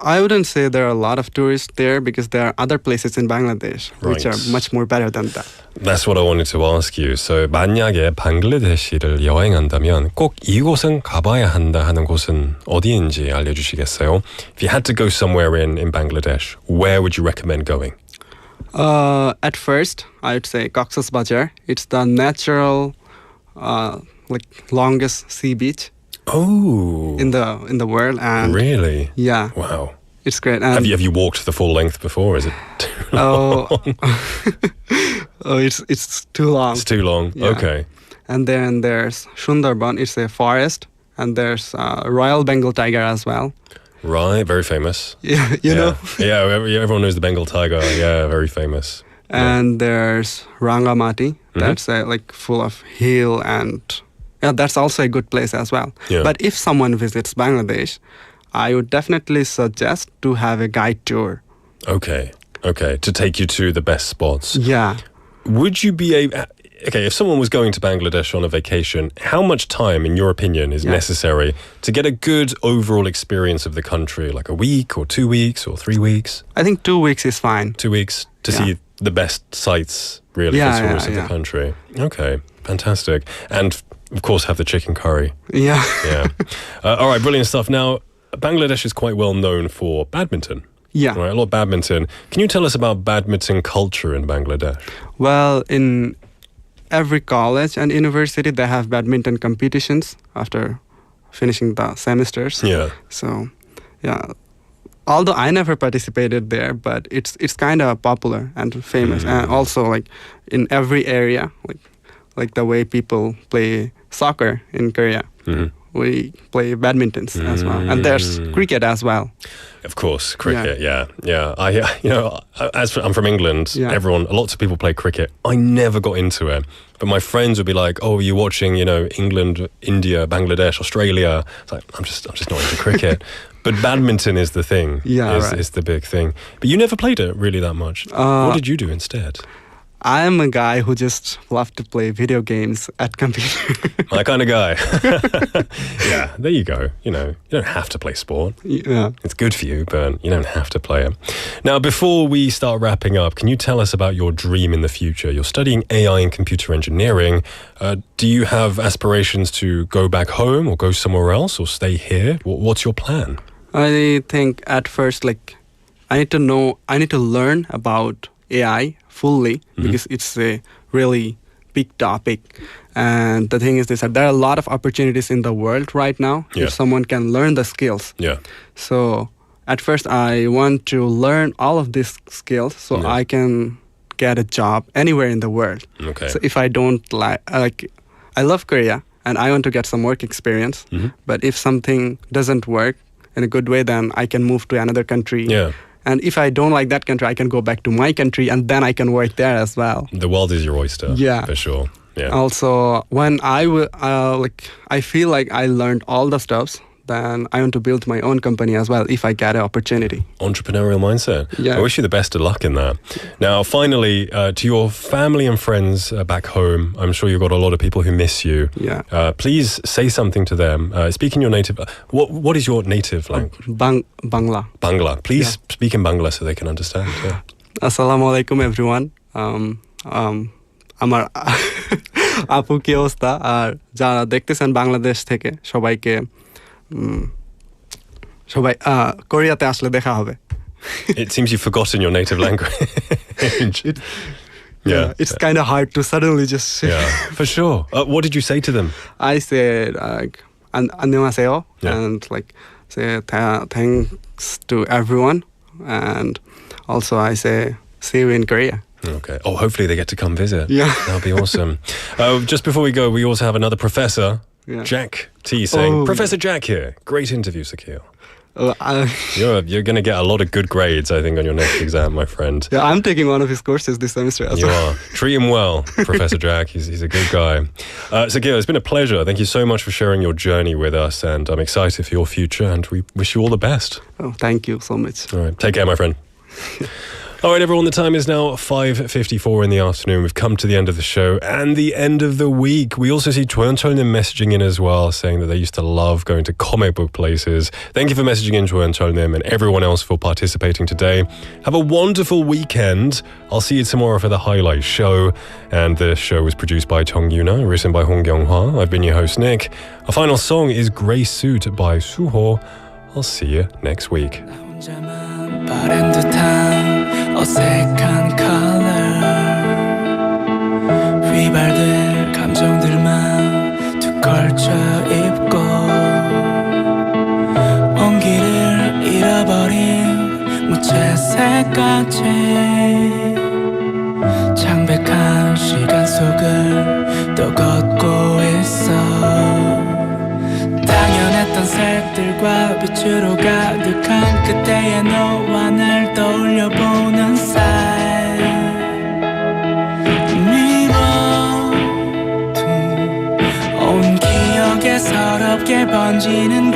I wouldn't say there are a lot of tourists there, because there are other places in Bangladesh which are much more better than that. That's what I wanted to ask you. So 만약에 방글라데시를 여행한다면 꼭 이곳은 가봐야 한다 하는 곳은 어디인지 알려주시겠어요? If you had to go somewhere in Bangladesh, where would you recommend going? At first, I would say Cox's Bazar. It's the natural, longest sea beach. Oh, in the world. And really? Yeah. Wow. It's great. And have you walked the full length before? Is it too long? It's too long. It's too long. Yeah. Okay. And then there's Sundarban. It's a forest, and there's Royal Bengal tiger as well. Right, very famous. Yeah, you know. Yeah, everyone knows the Bengal tiger. Yeah, very famous. And there's Rangamati. That's full of hill, and that's also a good place as well. Yeah. But if someone visits Bangladesh, I would definitely suggest to have a guide tour. Okay, to take you to the best spots. Yeah. Would you be able... Okay, if someone was going to Bangladesh on a vacation, how much time, in your opinion, is necessary to get a good overall experience of the country? Like a week or 2 weeks or 3 weeks? I think 2 weeks is fine. 2 weeks to see the best sites, really, for tourists of the country. Okay, fantastic. And of course, have the chicken curry. Yeah. Yeah. All right, brilliant stuff. Now, Bangladesh is quite well known for badminton. Yeah. Right, a lot of badminton. Can you tell us about badminton culture in Bangladesh? Well, in every college and university, they have badminton competitions after finishing the semesters. Yeah. So, yeah. Although I never participated there, but it's kind of popular and famous, and also like in every area, like the way people play soccer in Korea, we play badminton as well, and there's cricket as well. Of course, cricket. Yeah. I'm from England. Yeah. Lots of people play cricket. I never got into it, but my friends would be like, "Oh, you're watching, England, India, Bangladesh, Australia." It's like I'm just not into cricket. But badminton is the thing. Yeah, is the big thing. But you never played it really that much. What did you do instead? I'm a guy who just loves to play video games at computer. My kind of guy. Yeah, there you go. You don't have to play sport. Yeah. It's good for you, but you don't have to play it. Now, before we start wrapping up, can you tell us about your dream in the future? You're studying AI and computer engineering. Do you have aspirations to go back home or go somewhere else or stay here? What's your plan? I think at first, I need to learn about AI fully because it's a really big topic. And the thing is that there are a lot of opportunities in the world right now if someone can learn the skills. Yeah. So at first I want to learn all of these skills so I can get a job anywhere in the world. Okay. So if I don't I love Korea and I want to get some work experience, but if something doesn't work in a good way, then I can move to another country. Yeah. And if I don't like that country, I can go back to my country and then I can work there as well. The world is your oyster. Yeah. For sure. Yeah. Also, when I feel like I learned all the stuffs, then I want to build my own company as well if I get an opportunity. Entrepreneurial mindset. Yeah. I wish you the best of luck in that. Now, finally, to your family and friends back home, I'm sure you've got a lot of people who miss you. Yeah. Please say something to them. Speak in your native... What is your native language? Bangla. Bangla. Please speak in Bangla so they can understand. Yeah. Assalamualaikum everyone. আমার আপু কি অবস্থা আর যারা দেখতেছেন বাংলাদেশ থেকে সবাইকে সবাই কোরিয়াতে আসলে দেখা হবে. It seems you've forgotten your native language. It's kind of hard to suddenly just say. Yeah, for sure. What did you say to them? I said 안녕하세요 and say thanks to everyone, and also I say see you in Korea. Okay. Oh, hopefully they get to come visit. Yeah. That'll be awesome. Just before we go, we also have another professor, Jack T, saying, Professor Jack here. Great interview, Sakil. You're going to get a lot of good grades, I think, on your next exam, my friend. Yeah, I'm taking one of his courses this semester as well. You are. Treat him well, Professor Jack. He's a good guy. Sakil, it's been a pleasure. Thank you so much for sharing your journey with us, and I'm excited for your future, and we wish you all the best. Oh, thank you so much. All right. Take care, my friend. All right, everyone, the time is now 5:54 in the afternoon. We've come to the end of the show and the end of the week. We also see Chulnim messaging in as well, saying that they used to love going to comic book places. Thank you for messaging in, Chulnim, and everyone else for participating today. Have a wonderful weekend. I'll see you tomorrow for the highlight show. And the show was produced by Chong Yuna, written by Hong Kyung-hwa. I've been your host, Nick. Our final song is Grey Suit by Suho. I'll see you next week. 어색한 컬러 휘발될 감정들만 툭 걸쳐 입고 온기를 잃어버린 무채색같이 창백한 시간 속을 또 걷고 있어 당연했던 색들과 빛으로 가득한 그때의 너와 날 떠올려보는 사이 미워둔 온 기억에 서럽게 번지는